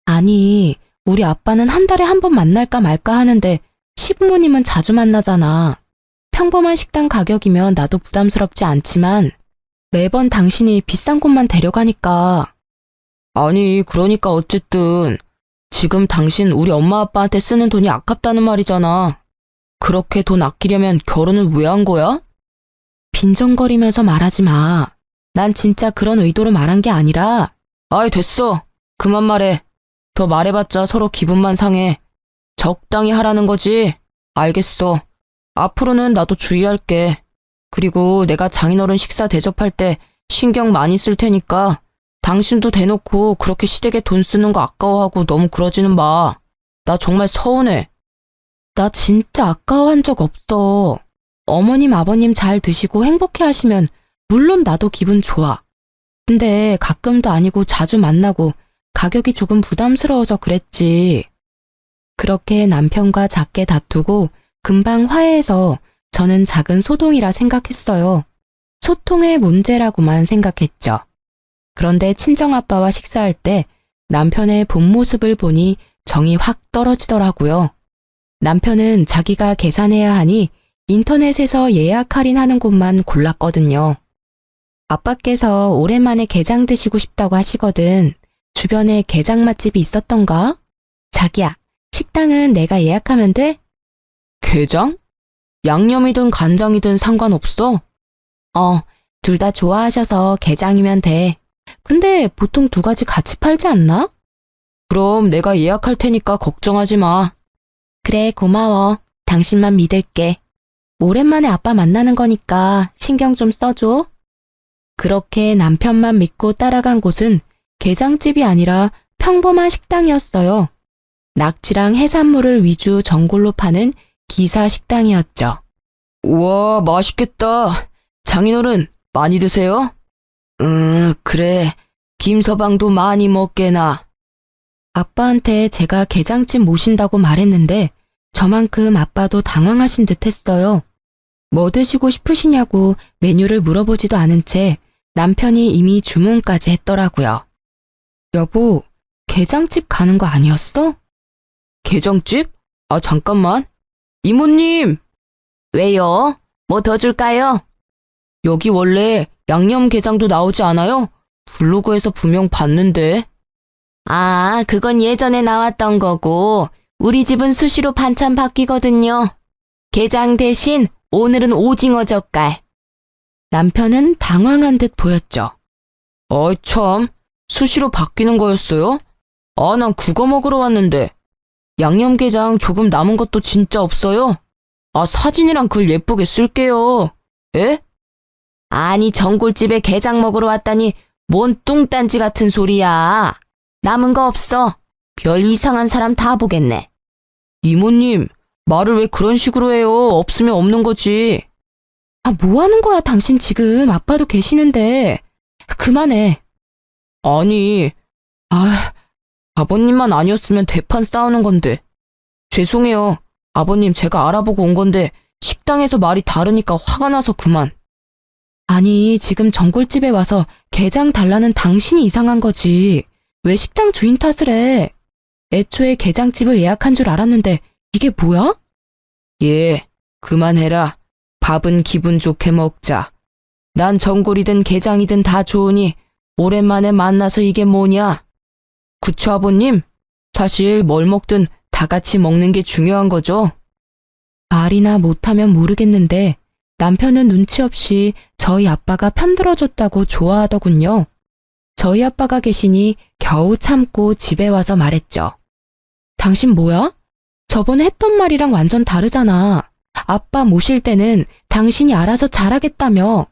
아니, 우리 아빠는 한 달에 한 번 만날까 말까 하는데 시부모님은 자주 만나잖아. 평범한 식당 가격이면 나도 부담스럽지 않지만 매번 당신이 비싼 곳만 데려가니까. 아니, 그러니까 어쨌든 지금 당신 우리 엄마 아빠한테 쓰는 돈이 아깝다는 말이잖아. 그렇게 돈 아끼려면 결혼을 왜 한 거야? 빈정거리면서 말하지 마. 난 진짜 그런 의도로 말한 게 아니라. 아이, 됐어. 그만 말해. 더 말해봤자 서로 기분만 상해. 적당히 하라는 거지. 알겠어. 앞으로는 나도 주의할게. 그리고 내가 장인어른 식사 대접할 때 신경 많이 쓸 테니까 당신도 대놓고 그렇게 시댁에 돈 쓰는 거 아까워하고 너무 그러지는 마. 나 정말 서운해. 나 진짜 아까워한 적 없어. 어머님, 아버님 잘 드시고 행복해 하시면 물론 나도 기분 좋아. 근데 가끔도 아니고 자주 만나고 가격이 조금 부담스러워서 그랬지. 그렇게 남편과 작게 다투고 금방 화해해서 저는 작은 소동이라 생각했어요. 소통의 문제라고만 생각했죠. 그런데 친정아빠와 식사할 때 남편의 본 모습을 보니 정이 확 떨어지더라고요. 남편은 자기가 계산해야 하니 인터넷에서 예약 할인하는 곳만 골랐거든요. 아빠께서 오랜만에 게장 드시고 싶다고 하시거든. 주변에 게장 맛집이 있었던가? 자기야, 식당은 내가 예약하면 돼? 게장? 양념이든 간장이든 상관없어? 둘 다 좋아하셔서 게장이면 돼. 근데 보통 두 가지 같이 팔지 않나? 그럼 내가 예약할 테니까 걱정하지 마. 그래, 고마워. 당신만 믿을게. 오랜만에 아빠 만나는 거니까 신경 좀 써줘. 그렇게 남편만 믿고 따라간 곳은 게장집이 아니라 평범한 식당이었어요. 낙지랑 해산물을 위주 전골로 파는 기사 식당이었죠. 우와, 맛있겠다. 장인어른, 많이 드세요? 그래. 김서방도 많이 먹게나. 아빠한테 제가 게장집 모신다고 말했는데 저만큼 아빠도 당황하신 듯 했어요. 뭐 드시고 싶으시냐고 메뉴를 물어보지도 않은 채 남편이 이미 주문까지 했더라고요. 여보, 게장집 가는 거 아니었어? 게장집? 아, 잠깐만. 이모님! 왜요? 뭐 더 줄까요? 여기 원래 양념게장도 나오지 않아요? 블로그에서 분명 봤는데. 아, 그건 예전에 나왔던 거고 우리 집은 수시로 반찬 바뀌거든요. 게장 대신 오늘은 오징어 젓갈. 남편은 당황한 듯 보였죠. 어이 참, 수시로 바뀌는 거였어요? 아, 난 그거 먹으러 왔는데. 양념게장 조금 남은 것도 진짜 없어요? 아, 사진이랑 글 예쁘게 쓸게요. 에? 아니, 전골집에 게장 먹으러 왔다니 뭔 뚱딴지 같은 소리야. 남은 거 없어. 별 이상한 사람 다 보겠네. 이모님, 말을 왜 그런 식으로 해요? 없으면 없는 거지. 아, 뭐 하는 거야, 당신 지금. 아빠도 계시는데. 그만해. 아니, 아버님만 아니었으면 대판 싸우는 건데. 죄송해요. 아버님, 제가 알아보고 온 건데 식당에서 말이 다르니까 화가 나서 그만. 아니, 지금 전골집에 와서 게장 달라는 당신이 이상한 거지. 왜 식당 주인 탓을 해? 애초에 게장집을 예약한 줄 알았는데 이게 뭐야? 예, 그만해라. 밥은 기분 좋게 먹자. 난 전골이든 게장이든 다 좋으니 오랜만에 만나서 이게 뭐냐? 그쵸, 아버님? 사실 뭘 먹든 다 같이 먹는 게 중요한 거죠? 말이나 못하면 모르겠는데 남편은 눈치 없이 저희 아빠가 편들어줬다고 좋아하더군요. 저희 아빠가 계시니 겨우 참고 집에 와서 말했죠. 당신 뭐야? 저번에 했던 말이랑 완전 다르잖아. 아빠 모실 때는 당신이 알아서 잘하겠다며.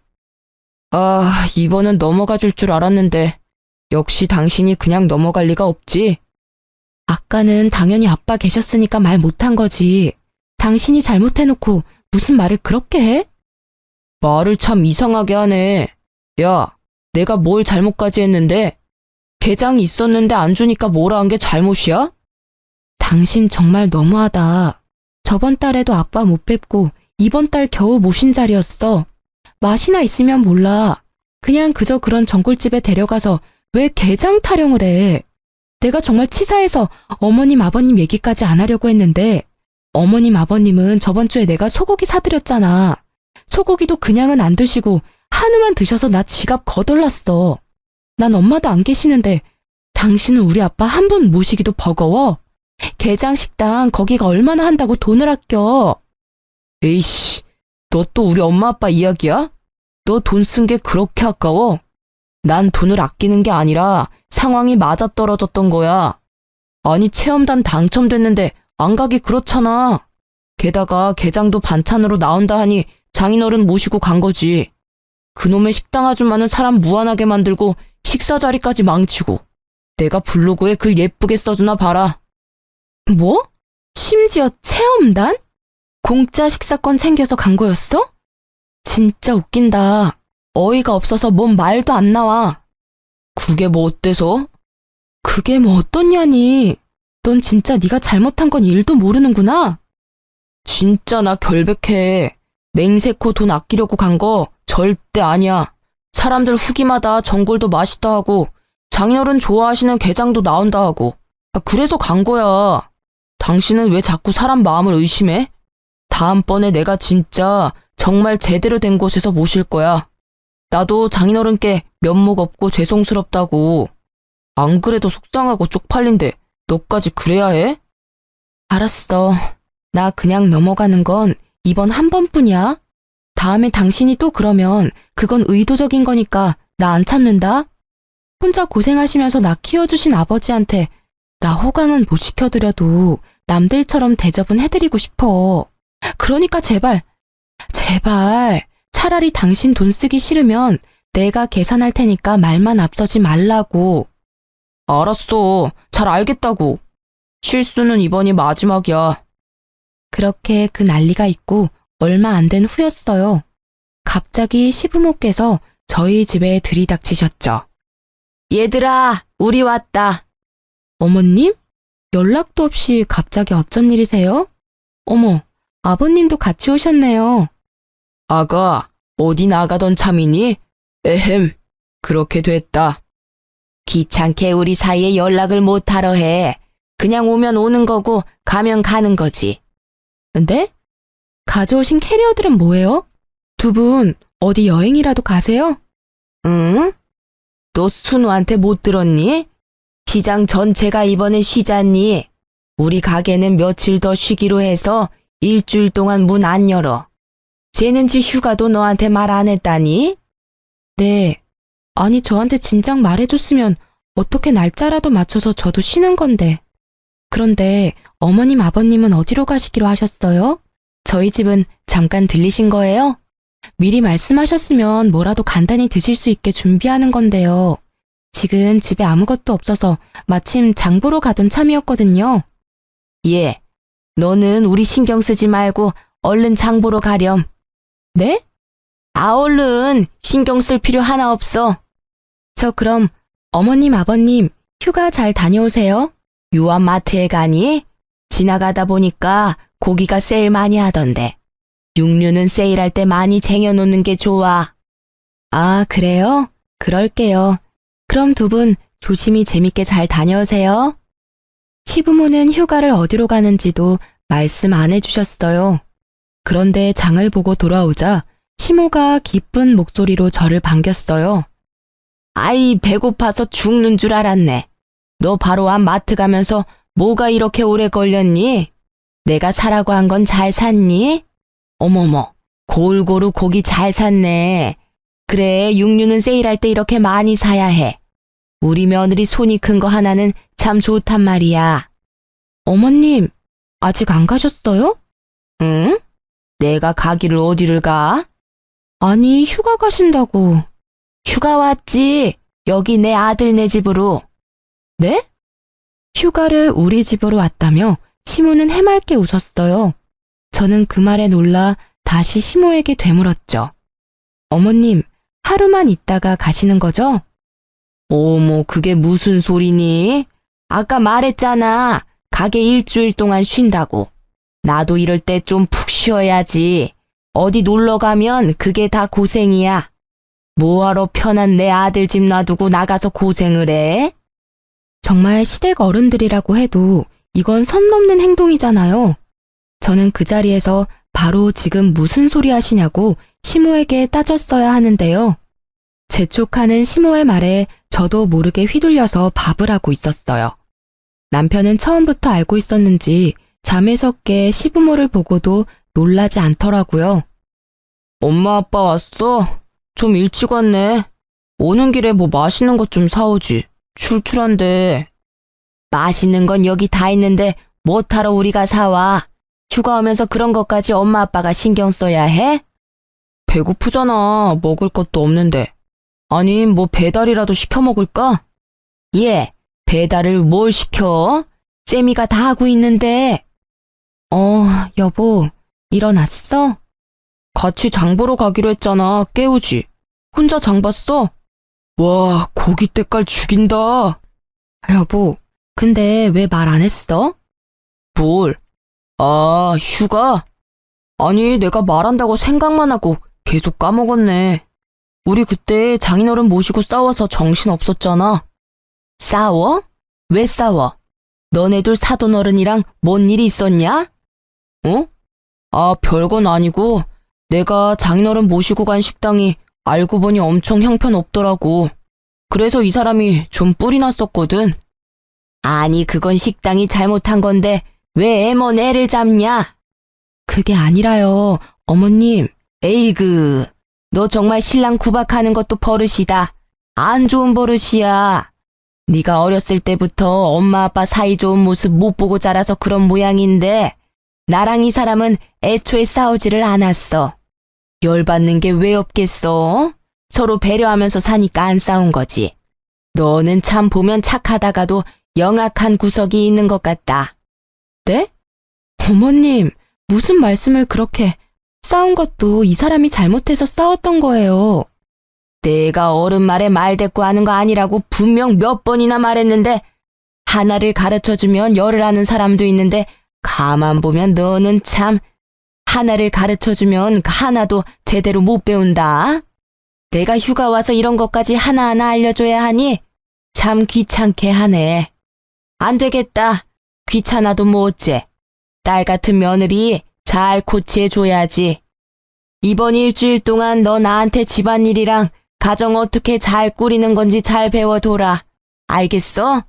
아, 이번은 넘어가 줄 줄 알았는데 역시 당신이 그냥 넘어갈 리가 없지. 아까는 당연히 아빠 계셨으니까 말 못한 거지. 당신이 잘못해놓고 무슨 말을 그렇게 해? 말을 참 이상하게 하네. 야, 내가 뭘 잘못까지 했는데? 게장이 있었는데 안 주니까 뭐라 한 게 잘못이야? 당신 정말 너무하다. 저번 달에도 아빠 못 뵙고 이번 달 겨우 모신 자리였어. 맛이나 있으면 몰라. 그냥 그저 그런 전골집에 데려가서 왜 게장 타령을 해? 내가 정말 치사해서 어머님 아버님 얘기까지 안 하려고 했는데 어머님 아버님은 저번 주에 내가 소고기 사드렸잖아. 소고기도 그냥은 안 드시고 한우만 드셔서 나 지갑 거덜났어. 난 엄마도 안 계시는데 당신은 우리 아빠 한 분 모시기도 버거워? 게장 식당 거기가 얼마나 한다고 돈을 아껴? 에이씨, 너 또 우리 엄마 아빠 이야기야? 너 돈 쓴 게 그렇게 아까워? 난 돈을 아끼는 게 아니라 상황이 맞아떨어졌던 거야. 아니, 체험단 당첨됐는데 안 가기 그렇잖아. 게다가 게장도 반찬으로 나온다 하니 장인어른 모시고 간 거지. 그놈의 식당 아줌마는 사람 무안하게 만들고 식사 자리까지 망치고. 내가 블로그에 글 예쁘게 써주나 봐라. 뭐? 심지어 체험단? 공짜 식사권 챙겨서 간 거였어? 진짜 웃긴다. 어이가 없어서 뭔 말도 안 나와. 그게 뭐 어때서? 그게 뭐 어떻냐니. 넌 진짜 네가 잘못한 건 일도 모르는구나. 진짜 나 결백해. 맹세코 돈 아끼려고 간 거 절대 아니야. 사람들 후기마다 전골도 맛있다 하고 장인어른 좋아하시는 게장도 나온다 하고. 그래서 간 거야. 당신은 왜 자꾸 사람 마음을 의심해? 다음번에 내가 진짜 정말 제대로 된 곳에서 모실 거야. 나도 장인어른께 면목 없고 죄송스럽다고. 안 그래도 속상하고 쪽팔린데 너까지 그래야 해? 알았어. 나 그냥 넘어가는 건 이번 한 번뿐이야. 다음에 당신이 또 그러면 그건 의도적인 거니까 나 안 참는다. 혼자 고생하시면서 나 키워주신 아버지한테 나 호강은 못 시켜드려도 남들처럼 대접은 해드리고 싶어. 그러니까 제발 차라리 당신 돈 쓰기 싫으면 내가 계산할 테니까 말만 앞서지 말라고. 알았어. 잘 알겠다고. 실수는 이번이 마지막이야. 그렇게 그 난리가 있고 얼마 안 된 후였어요. 갑자기 시부모께서 저희 집에 들이닥치셨죠. 얘들아, 우리 왔다. 어머님? 연락도 없이 갑자기 어쩐 일이세요? 어머, 아버님도 같이 오셨네요. 아가, 어디 나가던 참이니? 에헴, 그렇게 됐다. 귀찮게 우리 사이에 연락을 못하러 해. 그냥 오면 오는 거고 가면 가는 거지. 근데? 가져오신 캐리어들은 뭐예요? 두 분 어디 여행이라도 가세요? 응? 너 순우한테 못 들었니? 시장 전체가 이번에 쉬잖니. 우리 가게는 며칠 더 쉬기로 해서 일주일 동안 문 안 열어. 쟤는 지 휴가도 너한테 말 안 했다니? 네. 아니, 저한테 진작 말해줬으면 어떻게 날짜라도 맞춰서 저도 쉬는 건데. 그런데 어머님 아버님은 어디로 가시기로 하셨어요? 저희 집은 잠깐 들리신 거예요? 미리 말씀하셨으면 뭐라도 간단히 드실 수 있게 준비하는 건데요. 지금 집에 아무것도 없어서 마침 장 보러 가던 참이었거든요. 예, 너는 우리 신경 쓰지 말고 얼른 장 보러 가렴. 네? 얼른 신경 쓸 필요 하나 없어. 저 그럼 어머님 아버님 휴가 잘 다녀오세요. 요한 마트에 가니? 지나가다 보니까 고기가 세일 많이 하던데. 육류는 세일할 때 많이 쟁여놓는 게 좋아. 아, 그래요? 그럴게요. 그럼 두 분 조심히 재밌게 잘 다녀오세요. 시부모는 휴가를 어디로 가는지도 말씀 안 해주셨어요. 그런데 장을 보고 돌아오자 시모가 기쁜 목소리로 저를 반겼어요. 아이, 배고파서 죽는 줄 알았네. 너 바로 앞 마트 가면서 뭐가 이렇게 오래 걸렸니? 내가 사라고 한 건 잘 샀니? 어머머, 골고루 고기 잘 샀네. 그래, 육류는 세일할 때 이렇게 많이 사야 해. 우리 며느리 손이 큰 거 하나는 참 좋단 말이야. 어머님, 아직 안 가셨어요? 응? 내가 가기를 어디를 가? 아니, 휴가 가신다고. 휴가 왔지. 여기 내 아들네 집으로. 네? 휴가를 우리 집으로 왔다며 시모는 해맑게 웃었어요. 저는 그 말에 놀라 다시 시모에게 되물었죠. 어머님, 하루만 있다가 가시는 거죠? 어머, 그게 무슨 소리니? 아까 말했잖아. 가게 일주일 동안 쉰다고. 나도 이럴 때 좀 푹 쉬어야지. 어디 놀러 가면 그게 다 고생이야. 뭐하러 편한 내 아들 집 놔두고 나가서 고생을 해? 정말 시댁 어른들이라고 해도 이건 선 넘는 행동이잖아요. 저는 그 자리에서 바로 지금 무슨 소리 하시냐고 시모에게 따졌어야 하는데요. 재촉하는 시모의 말에 저도 모르게 휘둘려서 밥을 하고 있었어요. 남편은 처음부터 알고 있었는지 잠에서 깨 시부모를 보고도 놀라지 않더라고요. 엄마 아빠 왔어? 좀 일찍 왔네. 오는 길에 뭐 맛있는 것 좀 사오지. 출출한데. 맛있는 건 여기 다 있는데 뭐하러 우리가 사와? 휴가 오면서 그런 것까지 엄마 아빠가 신경 써야 해? 배고프잖아. 먹을 것도 없는데. 아니, 뭐 배달이라도 시켜 먹을까? 예, 배달을 뭘 시켜? 쌤이가 다 하고 있는데. 여보, 일어났어? 같이 장 보러 가기로 했잖아. 깨우지. 혼자 장 봤어? 와, 고기 때깔 죽인다. 여보, 근데 왜 말 안 했어? 뭘? 아, 휴가? 아니, 내가 말한다고 생각만 하고 계속 까먹었네. 우리 그때 장인어른 모시고 싸워서 정신 없었잖아. 싸워? 왜 싸워? 너네들 사돈어른이랑 뭔 일이 있었냐? 어? 아, 별건 아니고 내가 장인어른 모시고 간 식당이 알고 보니 엄청 형편없더라고. 그래서 이 사람이 좀 뿔이 났었거든. 아니, 그건 식당이 잘못한 건데 왜 애먼 애를 잡냐? 그게 아니라요, 어머님. 에이그, 너 정말 신랑 구박하는 것도 버릇이다. 안 좋은 버릇이야. 네가 어렸을 때부터 엄마 아빠 사이 좋은 모습 못 보고 자라서 그런 모양인데 나랑 이 사람은 애초에 싸우지를 않았어. 열받는 게 왜 없겠어? 서로 배려하면서 사니까 안 싸운 거지. 너는 참 보면 착하다가도 영악한 구석이 있는 것 같다. 네? 어머님, 무슨 말씀을 그렇게... 싸운 것도 이 사람이 잘못해서 싸웠던 거예요. 내가 어른 말에 말대꾸 하는 거 아니라고 분명 몇 번이나 말했는데 하나를 가르쳐주면 열을 하는 사람도 있는데 가만 보면 너는 참 하나를 가르쳐주면 하나도 제대로 못 배운다. 내가 휴가 와서 이런 것까지 하나하나 알려줘야 하니 참 귀찮게 하네. 안 되겠다. 귀찮아도 뭐 어째. 딸 같은 며느리 잘 고치해줘야지. 이번 일주일 동안 너 나한테 집안일이랑 가정 어떻게 잘 꾸리는 건지 잘 배워둬라. 알겠어?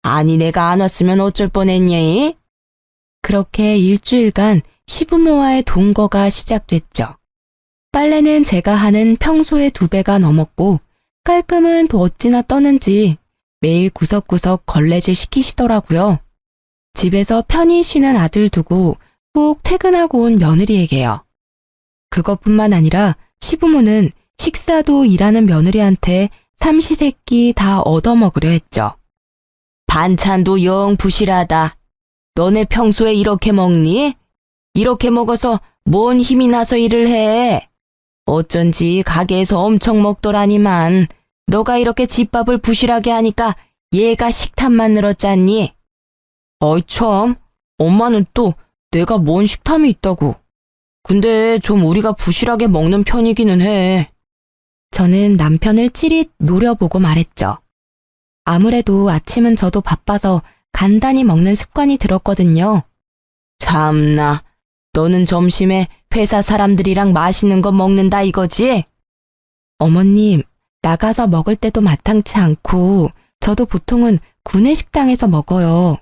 아니, 내가 안 왔으면 어쩔 뻔했니? 그렇게 일주일간 시부모와의 동거가 시작됐죠. 빨래는 제가 하는 평소의 2배가 넘었고 깔끔은 또 어찌나 떠는지 매일 구석구석 걸레질 시키시더라고요. 집에서 편히 쉬는 아들 두고 꼭 퇴근하고 온 며느리에게요. 그것뿐만 아니라 시부모는 식사도 일하는 며느리한테 삼시세끼 다 얻어먹으려 했죠. 반찬도 영 부실하다. 너네 평소에 이렇게 먹니? 이렇게 먹어서 뭔 힘이 나서 일을 해? 어쩐지 가게에서 엄청 먹더라니만 너가 이렇게 집밥을 부실하게 하니까 얘가 식탐만 늘었잖니? 어이 참, 엄마는 또 내가 뭔 식탐이 있다고. 근데 좀 우리가 부실하게 먹는 편이기는 해. 저는 남편을 찌릿 노려보고 말했죠. 아무래도 아침은 저도 바빠서 간단히 먹는 습관이 들었거든요. 참나, 너는 점심에 회사 사람들이랑 맛있는 거 먹는다 이거지? 어머님, 나가서 먹을 때도 마땅치 않고 저도 보통은 구내식당에서 먹어요.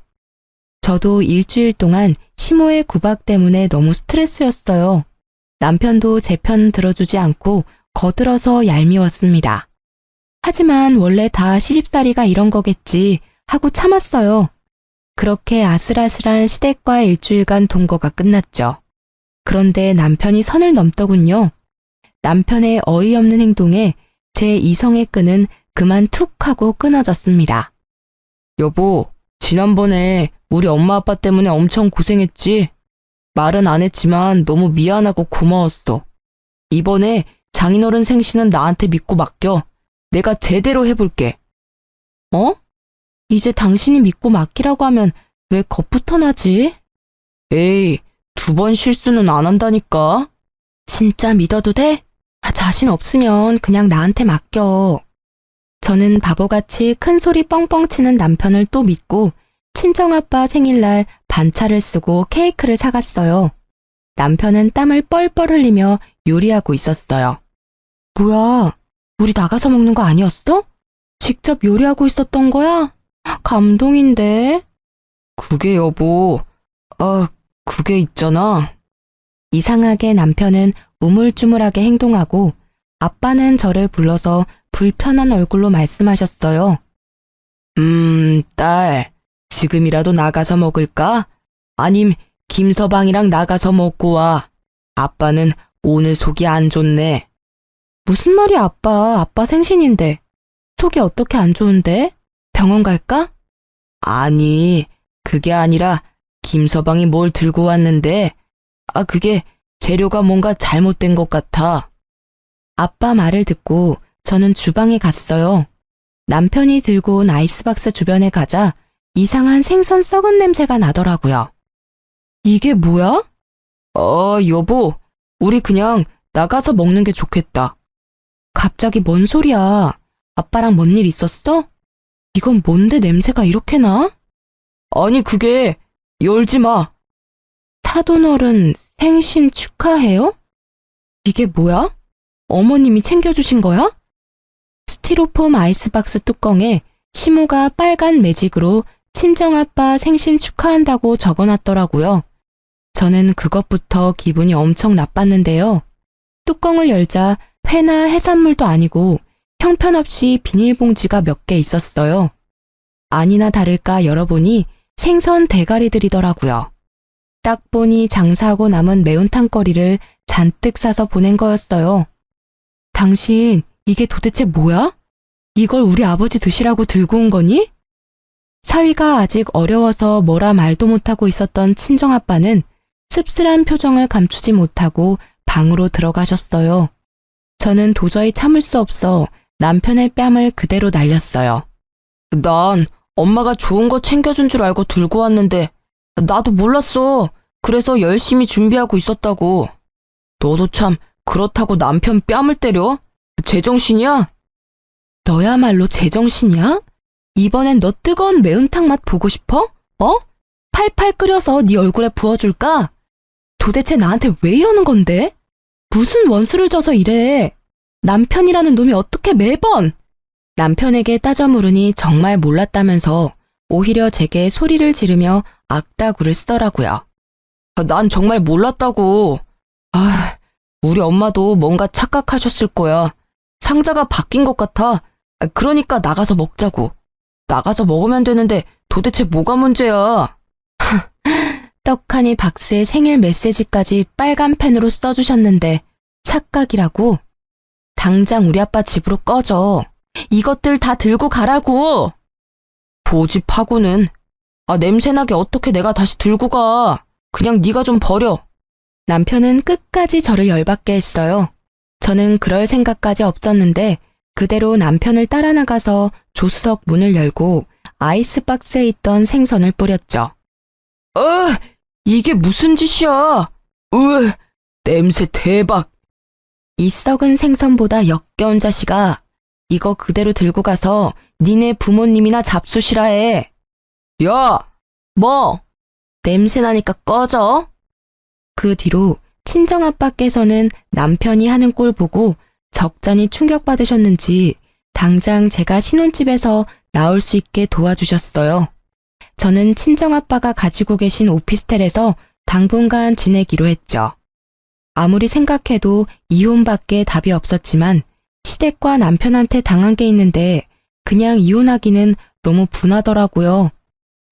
저도 일주일 동안 시모의 구박 때문에 너무 스트레스였어요. 남편도 제 편 들어주지 않고 거들어서 얄미웠습니다. 하지만 원래 다 시집살이가 이런 거겠지 하고 참았어요. 그렇게 아슬아슬한 시댁과 일주일간 동거가 끝났죠. 그런데 남편이 선을 넘더군요. 남편의 어이없는 행동에 제 이성의 끈은 그만 툭 하고 끊어졌습니다. 여보, 지난번에 우리 엄마 아빠 때문에 엄청 고생했지? 말은 안 했지만 너무 미안하고 고마웠어. 이번에 장인어른 생신은 나한테 믿고 맡겨. 내가 제대로 해볼게. 어? 이제 당신이 믿고 맡기라고 하면 왜 겁부터 나지? 에이, 2번 실수는 안 한다니까. 진짜 믿어도 돼? 자신 없으면 그냥 나한테 맡겨. 저는 바보같이 큰 소리 뻥뻥 치는 남편을 또 믿고 친정아빠 생일날 반차를 쓰고 케이크를 사갔어요. 남편은 땀을 뻘뻘 흘리며 요리하고 있었어요. 뭐야, 우리 나가서 먹는 거 아니었어? 직접 요리하고 있었던 거야? 감동인데? 그게 여보, 그게 있잖아. 이상하게 남편은 우물쭈물하게 행동하고 아빠는 저를 불러서 불편한 얼굴로 말씀하셨어요. 딸, 지금이라도 나가서 먹을까? 아님 김서방이랑 나가서 먹고 와. 아빠는 오늘 속이 안 좋네. 무슨 말이야, 아빠. 아빠 생신인데. 속이 어떻게 안 좋은데? 병원 갈까? 아니, 그게 아니라 김서방이 뭘 들고 왔는데 그게 재료가 뭔가 잘못된 것 같아. 아빠 말을 듣고 저는 주방에 갔어요. 남편이 들고 온 아이스박스 주변에 가자 이상한 생선 썩은 냄새가 나더라고요. 이게 뭐야? 여보, 우리 그냥 나가서 먹는 게 좋겠다. 갑자기 뭔 소리야? 아빠랑 뭔 일 있었어? 이건 뭔데 냄새가 이렇게 나? 아니 그게, 열지 마. 사돈어른 생신 축하해요? 이게 뭐야? 어머님이 챙겨주신 거야? 스티로폼 아이스박스 뚜껑에 시모가 빨간 매직으로 친정아빠 생신 축하한다고 적어놨더라고요. 저는 그것부터 기분이 엄청 나빴는데요. 뚜껑을 열자 회나 해산물도 아니고 형편없이 비닐봉지가 몇 개 있었어요. 아니나 다를까 열어보니 생선 대가리들이더라고요. 딱 보니 장사하고 남은 매운탕거리를 잔뜩 사서 보낸 거였어요. 당신, 이게 도대체 뭐야? 이걸 우리 아버지 드시라고 들고 온 거니? 사위가 아직 어려워서 뭐라 말도 못하고 있었던 친정아빠는 씁쓸한 표정을 감추지 못하고 방으로 들어가셨어요. 저는 도저히 참을 수 없어 남편의 뺨을 그대로 날렸어요. 난 엄마가 좋은 거 챙겨준 줄 알고 들고 왔는데 나도 몰랐어. 그래서 열심히 준비하고 있었다고. 너도 참 그렇다고 남편 뺨을 때려? 제정신이야? 너야말로 제정신이야? 이번엔 너 뜨거운 매운탕 맛 보고 싶어? 팔팔 끓여서 네 얼굴에 부어줄까? 도대체 나한테 왜 이러는 건데? 무슨 원수를 져서 이래? 남편이라는 놈이 어떻게 매번? 남편에게 따져 물으니 정말 몰랐다면서 오히려 제게 소리를 지르며 악다구를 쓰더라고요. 난 정말 몰랐다고. 우리 엄마도 뭔가 착각하셨을 거야. 상자가 바뀐 것 같아. 그러니까 나가서 먹자고. 나가서 먹으면 되는데 도대체 뭐가 문제야? 떡하니 박스에 생일 메시지까지 빨간 펜으로 써주셨는데 착각이라고? 당장 우리 아빠 집으로 꺼져. 이것들 다 들고 가라고. 보집하고는. 냄새나게 어떻게 내가 다시 들고 가. 그냥 네가 좀 버려. 남편은 끝까지 저를 열받게 했어요. 저는 그럴 생각까지 없었는데 그대로 남편을 따라 나가서 조수석 문을 열고 아이스박스에 있던 생선을 뿌렸죠. 이게 무슨 짓이야? 냄새 대박. 이 썩은 생선보다 역겨운 자식아. 이거 그대로 들고 가서 니네 부모님이나 잡수시라 해. 야, 뭐? 냄새나니까 꺼져. 그 뒤로 친정아빠께서는 남편이 하는 꼴 보고 적잖이 충격받으셨는지 당장 제가 신혼집에서 나올 수 있게 도와주셨어요. 저는 친정아빠가 가지고 계신 오피스텔에서 당분간 지내기로 했죠. 아무리 생각해도 이혼밖에 답이 없었지만 시댁과 남편한테 당한 게 있는데 그냥 이혼하기는 너무 분하더라고요.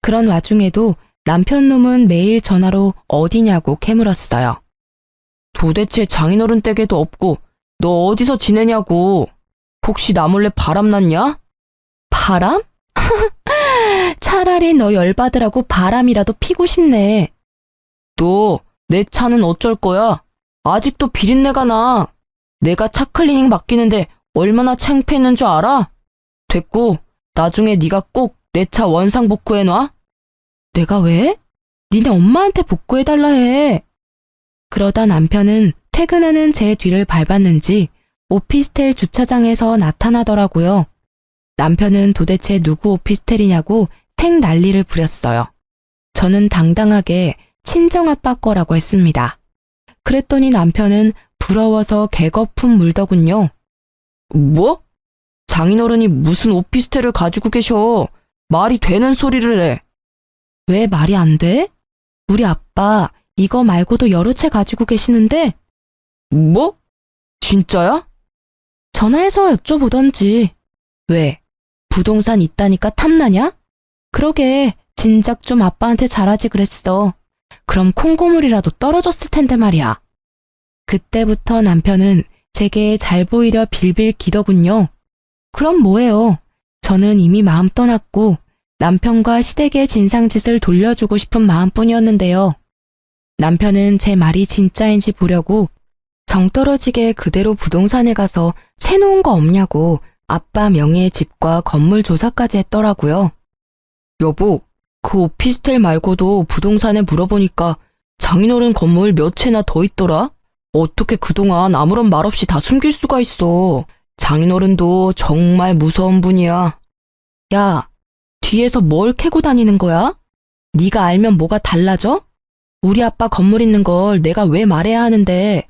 그런 와중에도 남편 놈은 매일 전화로 어디냐고 캐물었어요. 도대체 장인어른 댁에도 없고 너 어디서 지내냐고. 혹시 나 몰래 바람 났냐? 바람? 차라리 너 열받으라고 바람이라도 피고 싶네. 너 내 차는 어쩔 거야? 아직도 비린내가 나. 내가 차 클리닝 맡기는데 얼마나 창피했는 줄 알아? 됐고 나중에 네가 꼭 내 차 원상 복구해놔. 내가 왜? 니네 엄마한테 복구해달라 해. 그러다 남편은 퇴근하는 제 뒤를 밟았는지 오피스텔 주차장에서 나타나더라고요. 남편은 도대체 누구 오피스텔이냐고 생 난리를 부렸어요. 저는 당당하게 친정아빠 거라고 했습니다. 그랬더니 남편은 부러워서 개거품 물더군요. 뭐? 장인어른이 무슨 오피스텔을 가지고 계셔. 말이 되는 소리를 해. 왜 말이 안 돼? 우리 아빠 이거 말고도 여러 채 가지고 계시는데. 뭐? 진짜야? 전화해서 여쭤보던지. 왜? 부동산 있다니까 탐나냐? 그러게 진작 좀 아빠한테 잘하지 그랬어. 그럼 콩고물이라도 떨어졌을 텐데 말이야. 그때부터 남편은 제게 잘 보이려 빌빌 기더군요. 그럼 뭐예요? 저는 이미 마음 떠났고 남편과 시댁의 진상짓을 돌려주고 싶은 마음뿐이었는데요. 남편은 제 말이 진짜인지 보려고 정떨어지게 그대로 부동산에 가서 새놓은 거 없냐고 아빠 명의의 집과 건물 조사까지 했더라고요. 여보, 그 오피스텔 말고도 부동산에 물어보니까 장인어른 건물 몇 채나 더 있더라? 어떻게 그동안 아무런 말 없이 다 숨길 수가 있어. 장인어른도 정말 무서운 분이야. 야, 뒤에서 뭘 캐고 다니는 거야? 네가 알면 뭐가 달라져? 우리 아빠 건물 있는 걸 내가 왜 말해야 하는데.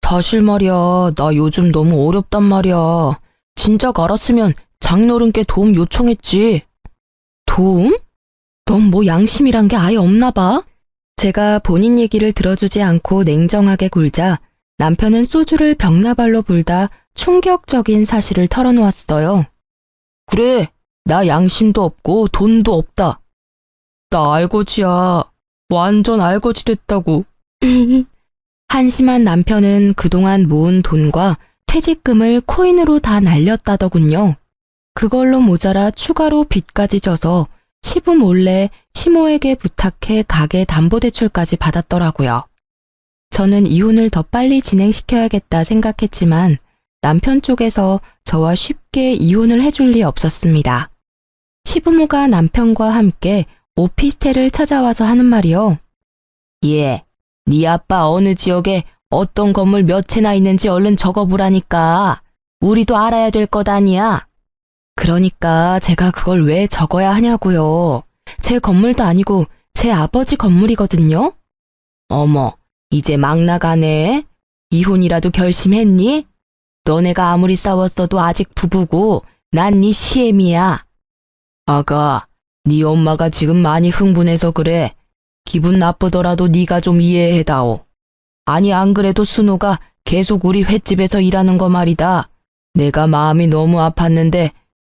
사실 말이야, 나 요즘 너무 어렵단 말이야. 진작 알았으면 장인어른께 도움 요청했지. 도움? 넌 뭐 양심이란 게 아예 없나 봐. 제가 본인 얘기를 들어주지 않고 냉정하게 굴자 남편은 소주를 벽나발로 불다 충격적인 사실을 털어놓았어요. 그래, 나 양심도 없고 돈도 없다. 나 알거지야. 완전 알거지 됐다고. 한심한 남편은 그동안 모은 돈과 퇴직금을 코인으로 다 날렸다더군요. 그걸로 모자라 추가로 빚까지 져서 시부 몰래 시모에게 부탁해 가게 담보대출까지 받았더라고요. 저는 이혼을 더 빨리 진행시켜야겠다 생각했지만 남편 쪽에서 저와 쉽게 이혼을 해줄 리 없었습니다. 시부모가 남편과 함께 오피스텔을 찾아와서 하는 말이요. 예, 네 아빠 어느 지역에 어떤 건물 몇 채나 있는지 얼른 적어보라니까. 우리도 알아야 될 것 아니야. 그러니까 제가 그걸 왜 적어야 하냐고요. 제 건물도 아니고 제 아버지 건물이거든요. 어머, 이제 막 나가네. 이혼이라도 결심했니? 너네가 아무리 싸웠어도 아직 부부고 난 네 시애미야. 아가, 네 엄마가 지금 많이 흥분해서 그래. 기분 나쁘더라도 네가 좀 이해해다오. 아니 안 그래도 순호가 계속 우리 횟집에서 일하는 거 말이다. 내가 마음이 너무 아팠는데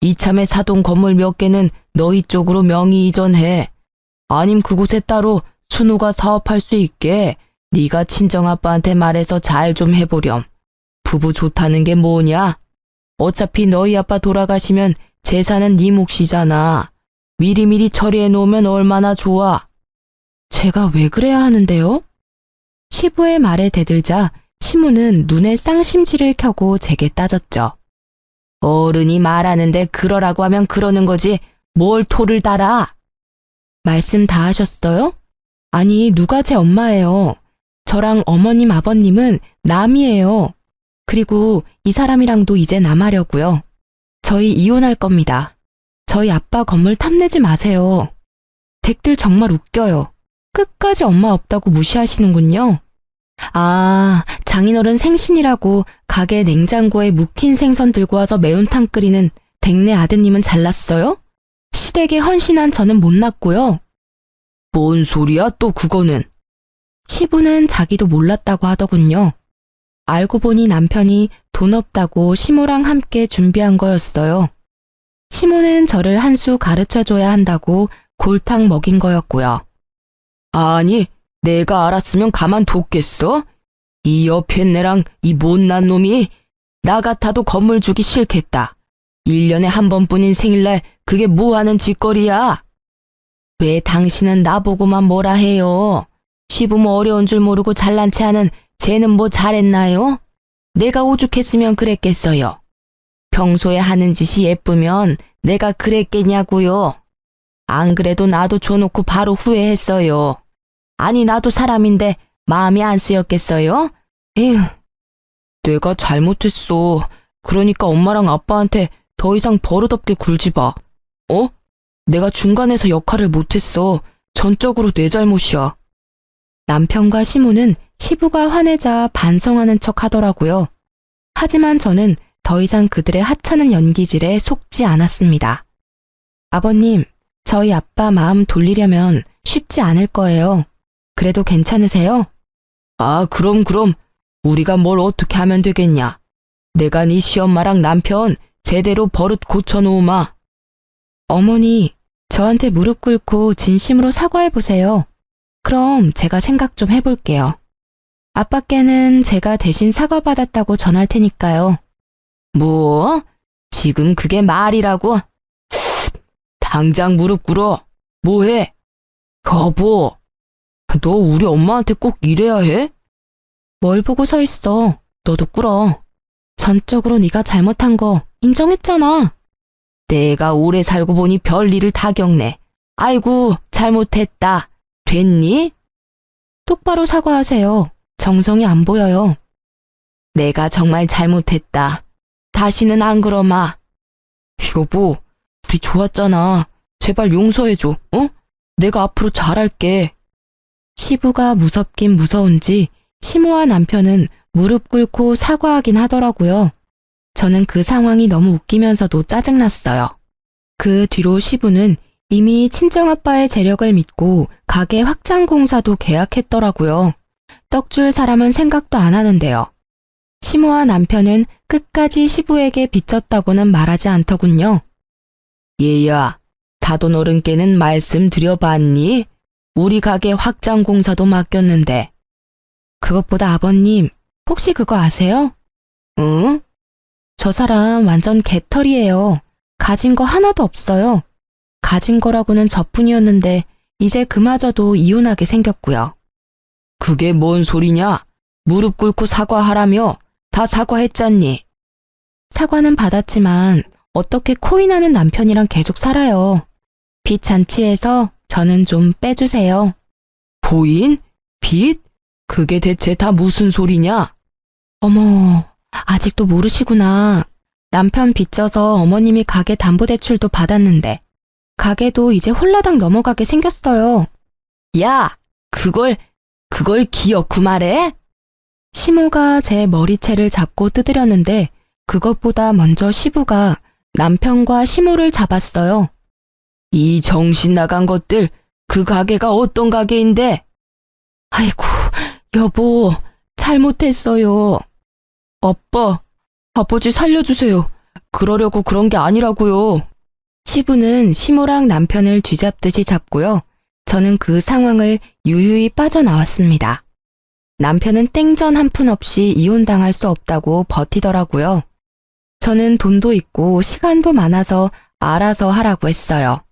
이참에 사돈 건물 몇 개는 너희 쪽으로 명의 이전해. 아님 그곳에 따로 순호가 사업할 수 있게 네가 친정아빠한테 말해서 잘 좀 해보렴. 부부 좋다는 게 뭐냐? 어차피 너희 아빠 돌아가시면 재산은 네 몫이잖아. 미리미리 처리해 놓으면 얼마나 좋아. 제가 왜 그래야 하는데요? 시부의 말에 대들자 시무는 눈에 쌍심지를 켜고 제게 따졌죠. 어른이 말하는데 그러라고 하면 그러는 거지 뭘 토를 달아. 말씀 다 하셨어요? 아니 누가 제 엄마예요. 저랑 어머님 아버님은 남이에요. 그리고 이 사람이랑도 이제 남하려고요. 저희 이혼할 겁니다. 저희 아빠 건물 탐내지 마세요. 댁들 정말 웃겨요. 끝까지 엄마 없다고 무시하시는군요. 아, 장인어른 생신이라고 가게 냉장고에 묵힌 생선 들고 와서 매운탕 끓이는 댁내 아드님은 잘났어요? 시댁에 헌신한 저는 못났고요. 뭔 소리야 또 그거는? 시부는 자기도 몰랐다고 하더군요. 알고 보니 남편이 돈 없다고 시모랑 함께 준비한 거였어요. 시모는 저를 한 수 가르쳐줘야 한다고 골탕 먹인 거였고요. 아니, 내가 알았으면 가만뒀겠어? 이 여편네랑 이 못난 놈이 나 같아도 건물 주기 싫겠다. 1년에 한 번뿐인 생일날 그게 뭐하는 짓거리야? 왜 당신은 나보고만 뭐라 해요? 시부모 어려운 줄 모르고 잘난 체 하는 쟤는 뭐 잘했나요? 내가 오죽했으면 그랬겠어요. 평소에 하는 짓이 예쁘면 내가 그랬겠냐고요. 안 그래도 나도 줘놓고 바로 후회했어요. 아니 나도 사람인데 마음이 안 쓰였겠어요? 에휴. 내가 잘못했어. 그러니까 엄마랑 아빠한테 더 이상 버릇없게 굴지 마. 어? 내가 중간에서 역할을 못했어. 전적으로 내 잘못이야. 남편과 시모는 시부가 화내자 반성하는 척 하더라고요. 하지만 저는 더 이상 그들의 하찮은 연기질에 속지 않았습니다. 아버님, 저희 아빠 마음 돌리려면 쉽지 않을 거예요. 그래도 괜찮으세요? 아, 그럼. 우리가 뭘 어떻게 하면 되겠냐. 내가 네 시엄마랑 남편 제대로 버릇 고쳐놓으마. 어머니, 저한테 무릎 꿇고 진심으로 사과해보세요. 그럼 제가 생각 좀 해볼게요. 아빠께는 제가 대신 사과받았다고 전할 테니까요. 뭐? 지금 그게 말이라고? 당장 무릎 꿇어. 뭐해? 여보, 너 우리 엄마한테 꼭 이래야 해? 뭘 보고 서 있어. 너도 꿇어. 전적으로 네가 잘못한 거 인정했잖아. 내가 오래 살고 보니 별일을 다 겪네. 아이고, 잘못했다. 됐니? 똑바로 사과하세요. 정성이 안 보여요. 내가 정말 잘못했다. 다시는 안 그러마. 여보, 우리 좋았잖아. 제발 용서해줘, 어? 내가 앞으로 잘할게. 시부가 무섭긴 무서운지 시모와 남편은 무릎 꿇고 사과하긴 하더라고요. 저는 그 상황이 너무 웃기면서도 짜증났어요. 그 뒤로 시부는 이미 친정아빠의 재력을 믿고 가게 확장 공사도 계약했더라고요. 떡줄 사람은 생각도 안 하는데요. 시모와 남편은 끝까지 시부에게 빚졌다고는 말하지 않더군요. 얘야, 사돈 어른께는 말씀드려봤니? 우리 가게 확장 공사도 맡겼는데. 그것보다 아버님, 혹시 그거 아세요? 응? 저 사람 완전 개털이에요. 가진 거 하나도 없어요. 가진 거라고는 저뿐이었는데 이제 그마저도 이혼하게 생겼고요. 그게 뭔 소리냐? 무릎 꿇고 사과하라며. 다 사과했잖니. 사과는 받았지만 어떻게 코인하는 남편이랑 계속 살아요. 빚 잔치에서 저는 좀 빼주세요. 코인? 빚? 그게 대체 다 무슨 소리냐? 어머, 아직도 모르시구나. 남편 빚져서 어머님이 가게 담보대출도 받았는데 가게도 이제 홀라당 넘어가게 생겼어요. 야, 그걸 기어코 말해? 시모가 제 머리채를 잡고 뜯으려는데 그것보다 먼저 시부가 남편과 시모를 잡았어요. 이 정신 나간 것들, 그 가게가 어떤 가게인데? 아이고, 여보, 잘못했어요. 아빠, 아버지 살려주세요. 그러려고 그런 게 아니라고요. 시부는 시모랑 남편을 쥐잡듯이 잡고요. 저는 그 상황을 유유히 빠져나왔습니다. 남편은 땡전 한 푼 없이 이혼당할 수 없다고 버티더라고요. 저는 돈도 있고 시간도 많아서 알아서 하라고 했어요.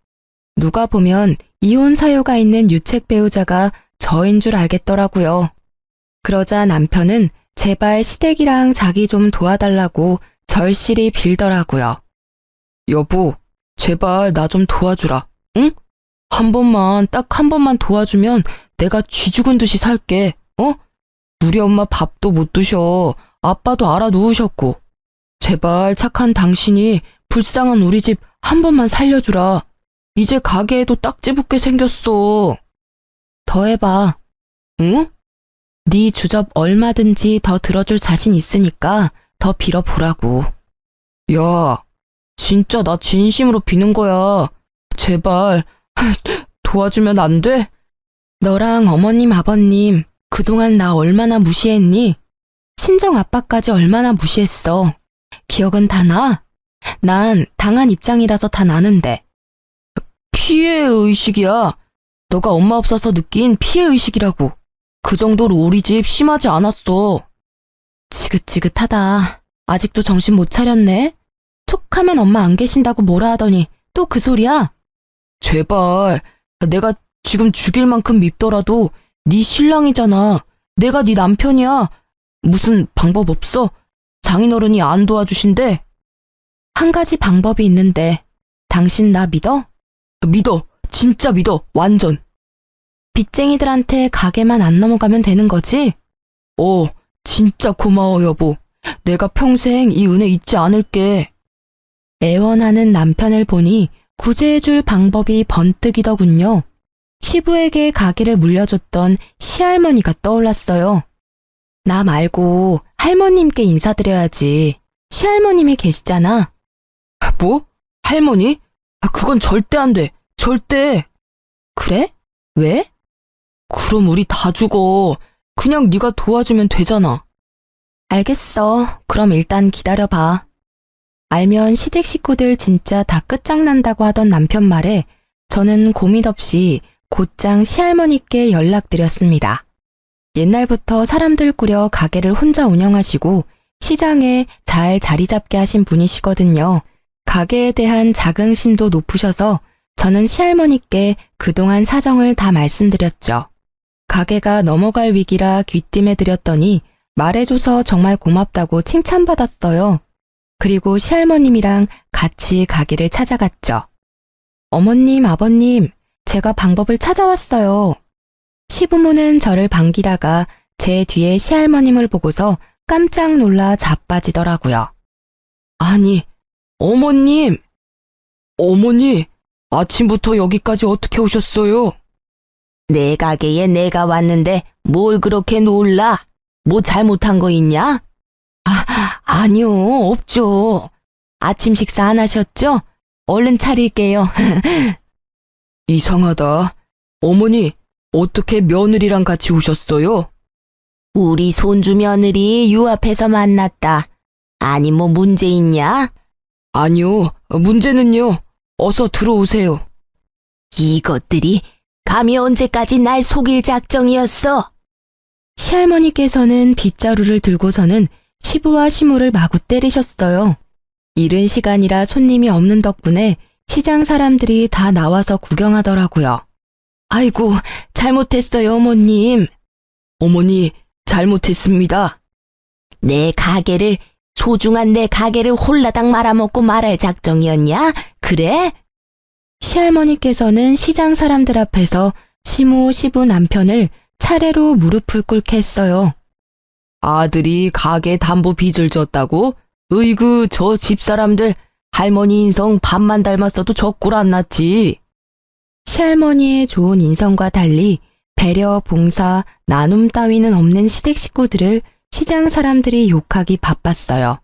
누가 보면 이혼 사유가 있는 유책 배우자가 저인 줄 알겠더라고요. 그러자 남편은 제발 시댁이랑 자기 좀 도와달라고 절실히 빌더라고요. 여보, 제발 나 좀 도와주라, 응? 딱 한 번만 도와주면 내가 쥐 죽은 듯이 살게, 어? 우리 엄마 밥도 못 드셔. 아빠도 알아누우셨고. 제발 착한 당신이 불쌍한 우리 집 한 번만 살려주라. 이제 가게에도 딱지 붙게 생겼어. 더 해봐. 응? 네 주접 얼마든지 더 들어줄 자신 있으니까 더 빌어보라고. 야, 진짜 나 진심으로 비는 거야. 제발 도와주면 안 돼? 너랑 어머님, 아버님, 그동안 나 얼마나 무시했니? 친정 아빠까지 얼마나 무시했어. 기억은 다 나? 난 당한 입장이라서 다 나는데. 피해의식이야. 너가 엄마 없어서 느낀 피해의식이라고. 그 정도로 우리 집 심하지 않았어. 지긋지긋하다. 아직도 정신 못 차렸네? 툭 하면 엄마 안 계신다고 뭐라 하더니 또 그 소리야? 제발. 내가 지금 죽일 만큼 밉더라도 네 신랑이잖아. 내가 네 남편이야. 무슨 방법 없어? 장인어른이 안 도와주신대? 한 가지 방법이 있는데 당신 나 믿어? 믿어. 진짜 믿어. 완전. 빚쟁이들한테 가게만 안 넘어가면 되는 거지? 진짜 고마워 여보. 내가 평생 이 은혜 잊지 않을게. 애원하는 남편을 보니 구제해줄 방법이 번뜩이더군요. 시부에게 가게를 물려줬던 시할머니가 떠올랐어요. 나 말고 할머님께 인사드려야지. 시할머님이 계시잖아. 뭐? 할머니? 그건 절대 안 돼. 절대. 그래? 왜? 그럼 우리 다 죽어. 그냥 네가 도와주면 되잖아. 알겠어. 그럼 일단 기다려봐. 알면 시댁 식구들 진짜 다 끝장난다고 하던 남편 말에 저는 고민 없이 곧장 시할머니께 연락드렸습니다. 옛날부터 사람들 꾸려 가게를 혼자 운영하시고 시장에 잘 자리 잡게 하신 분이시거든요. 가게에 대한 자긍심도 높으셔서 저는 시할머니께 그동안 사정을 다 말씀드렸죠. 가게가 넘어갈 위기라 귀띔해 드렸더니 말해줘서 정말 고맙다고 칭찬받았어요. 그리고 시할머님이랑 같이 가게를 찾아갔죠. 어머님, 아버님, 제가 방법을 찾아왔어요. 시부모는 저를 반기다가 제 뒤에 시할머님을 보고서 깜짝 놀라 자빠지더라고요. 아니, 어머님! 어머니, 아침부터 여기까지 어떻게 오셨어요? 내 가게에 내가 왔는데 뭘 그렇게 놀라? 뭐 잘못한 거 있냐? 아니요, 없죠. 아침 식사 안 하셨죠? 얼른 차릴게요. 이상하다. 어머니, 어떻게 며느리랑 같이 오셨어요? 우리 손주 며느리 유앞에서 만났다. 아니, 뭐 문제 있냐? 아니요, 문제는요. 어서 들어오세요. 이것들이 감히 언제까지 날 속일 작정이었어? 시할머니께서는 빗자루를 들고서는 시부와 시모를 마구 때리셨어요. 이른 시간이라 손님이 없는 덕분에 시장 사람들이 다 나와서 구경하더라고요. 아이고, 잘못했어요, 어머님. 어머니, 잘못했습니다. 소중한 내 가게를 홀라당 말아먹고 말할 작정이었냐? 그래? 시할머니께서는 시장 사람들 앞에서 시모, 시부 남편을 차례로 무릎을 꿇게 했어요. 아들이 가게 담보 빚을 졌다고? 으이그, 저 집사람들 할머니 인성 반만 닮았어도 저 꼴 안 났지. 시할머니의 좋은 인성과 달리 배려, 봉사, 나눔 따위는 없는 시댁 식구들을 시장 사람들이 욕하기 바빴어요.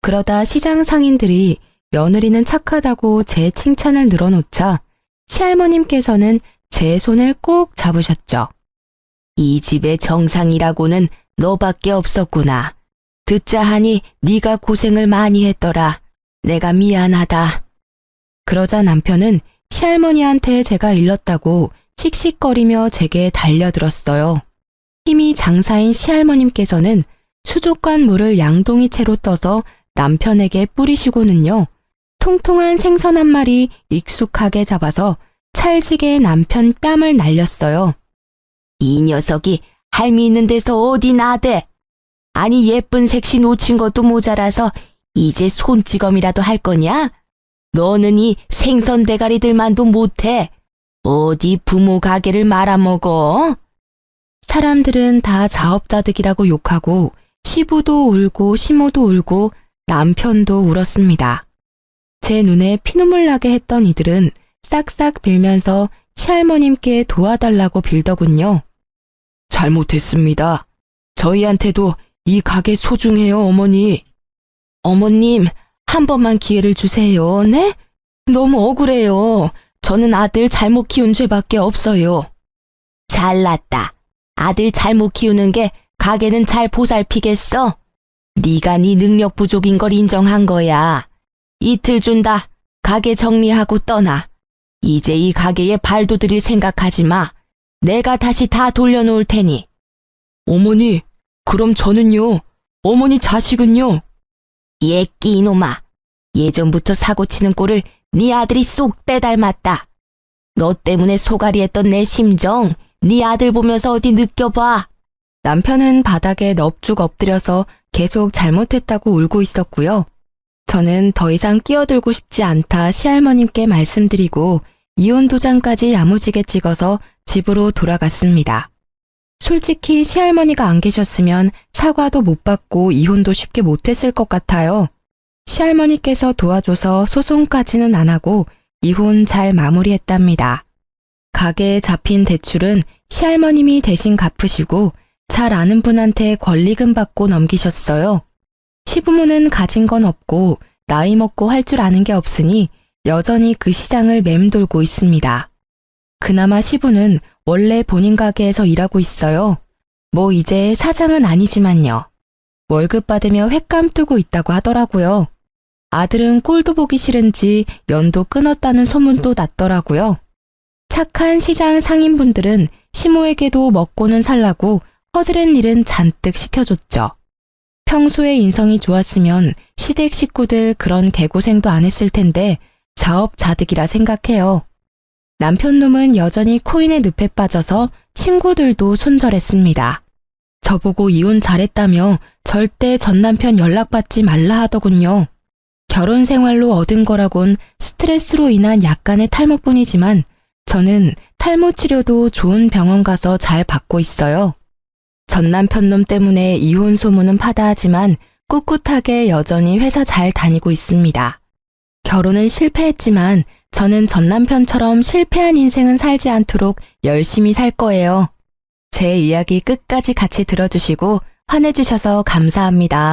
그러다 시장 상인들이 며느리는 착하다고 제 칭찬을 늘어놓자 시할머님께서는 제 손을 꼭 잡으셨죠. 이 집의 정상이라고는 너밖에 없었구나. 듣자 하니 네가 고생을 많이 했더라. 내가 미안하다. 그러자 남편은 시할머니한테 제가 일렀다고 씩씩거리며 제게 달려들었어요. 힘이 장사인 시할머님께서는 수족관 물을 양동이채로 떠서 남편에게 뿌리시고는요. 통통한 생선 한 마리 익숙하게 잡아서 찰지게 남편 뺨을 날렸어요. 이 녀석이 할미 있는 데서 어디 나대? 아니 예쁜 색시 놓친 것도 모자라서 이제 손찌검이라도 할 거냐? 너는 이 생선 대가리들만도 못해. 어디 부모 가게를 말아먹어? 사람들은 다 자업자득이라고 욕하고 시부도 울고 시모도 울고 남편도 울었습니다. 제 눈에 피눈물 나게 했던 이들은 싹싹 빌면서 시할머님께 도와달라고 빌더군요. 잘못했습니다. 저희한테도 이 가게 소중해요, 어머니. 어머님, 한 번만 기회를 주세요, 네? 너무 억울해요. 저는 아들 잘못 키운 죄밖에 없어요. 잘났다. 아들 잘못 키우는 게 가게는 잘 보살피겠어? 네가 네 능력 부족인 걸 인정한 거야. 이틀 준다. 가게 정리하고 떠나. 이제 이 가게에 발도 들일 생각하지 마. 내가 다시 다 돌려놓을 테니. 어머니, 그럼 저는요? 어머니 자식은요? 예끼 이놈아. 예전부터 사고치는 꼴을 네 아들이 쏙 빼닮았다. 너 때문에 소갈이 했던 내 심정 네 아들 보면서 어디 느껴봐. 남편은 바닥에 넙죽 엎드려서 계속 잘못했다고 울고 있었고요. 저는 더 이상 끼어들고 싶지 않다 시할머님께 말씀드리고 이혼 도장까지 야무지게 찍어서 집으로 돌아갔습니다. 솔직히 시할머니가 안 계셨으면 사과도 못 받고 이혼도 쉽게 못했을 것 같아요. 시할머니께서 도와줘서 소송까지는 안 하고 이혼 잘 마무리했답니다. 가게에 잡힌 대출은 시할머님이 대신 갚으시고 잘 아는 분한테 권리금 받고 넘기셨어요. 시부모는 가진 건 없고 나이 먹고 할 줄 아는 게 없으니 여전히 그 시장을 맴돌고 있습니다. 그나마 시부는 원래 본인 가게에서 일하고 있어요. 뭐 이제 사장은 아니지만요. 월급 받으며 횟감 뜨고 있다고 하더라고요. 아들은 꼴도 보기 싫은지 연도 끊었다는 소문도 났더라고요. 착한 시장 상인분들은 시모에게도 먹고는 살라고 허드렛 일은 잔뜩 시켜줬죠. 평소에 인성이 좋았으면 시댁 식구들 그런 개고생도 안 했을 텐데 자업자득이라 생각해요. 남편 놈은 여전히 코인의 늪에 빠져서 친구들도 손절했습니다. 저보고 이혼 잘했다며 절대 전 남편 연락받지 말라 하더군요. 결혼 생활로 얻은 거라곤 스트레스로 인한 약간의 탈모뿐이지만 저는 탈모 치료도 좋은 병원 가서 잘 받고 있어요. 전 남편 놈 때문에 이혼 소문은 파다하지만 꿋꿋하게 여전히 회사 잘 다니고 있습니다. 결혼은 실패했지만 저는 전 남편처럼 실패한 인생은 살지 않도록 열심히 살 거예요. 제 이야기 끝까지 같이 들어주시고 화내주셔서 감사합니다.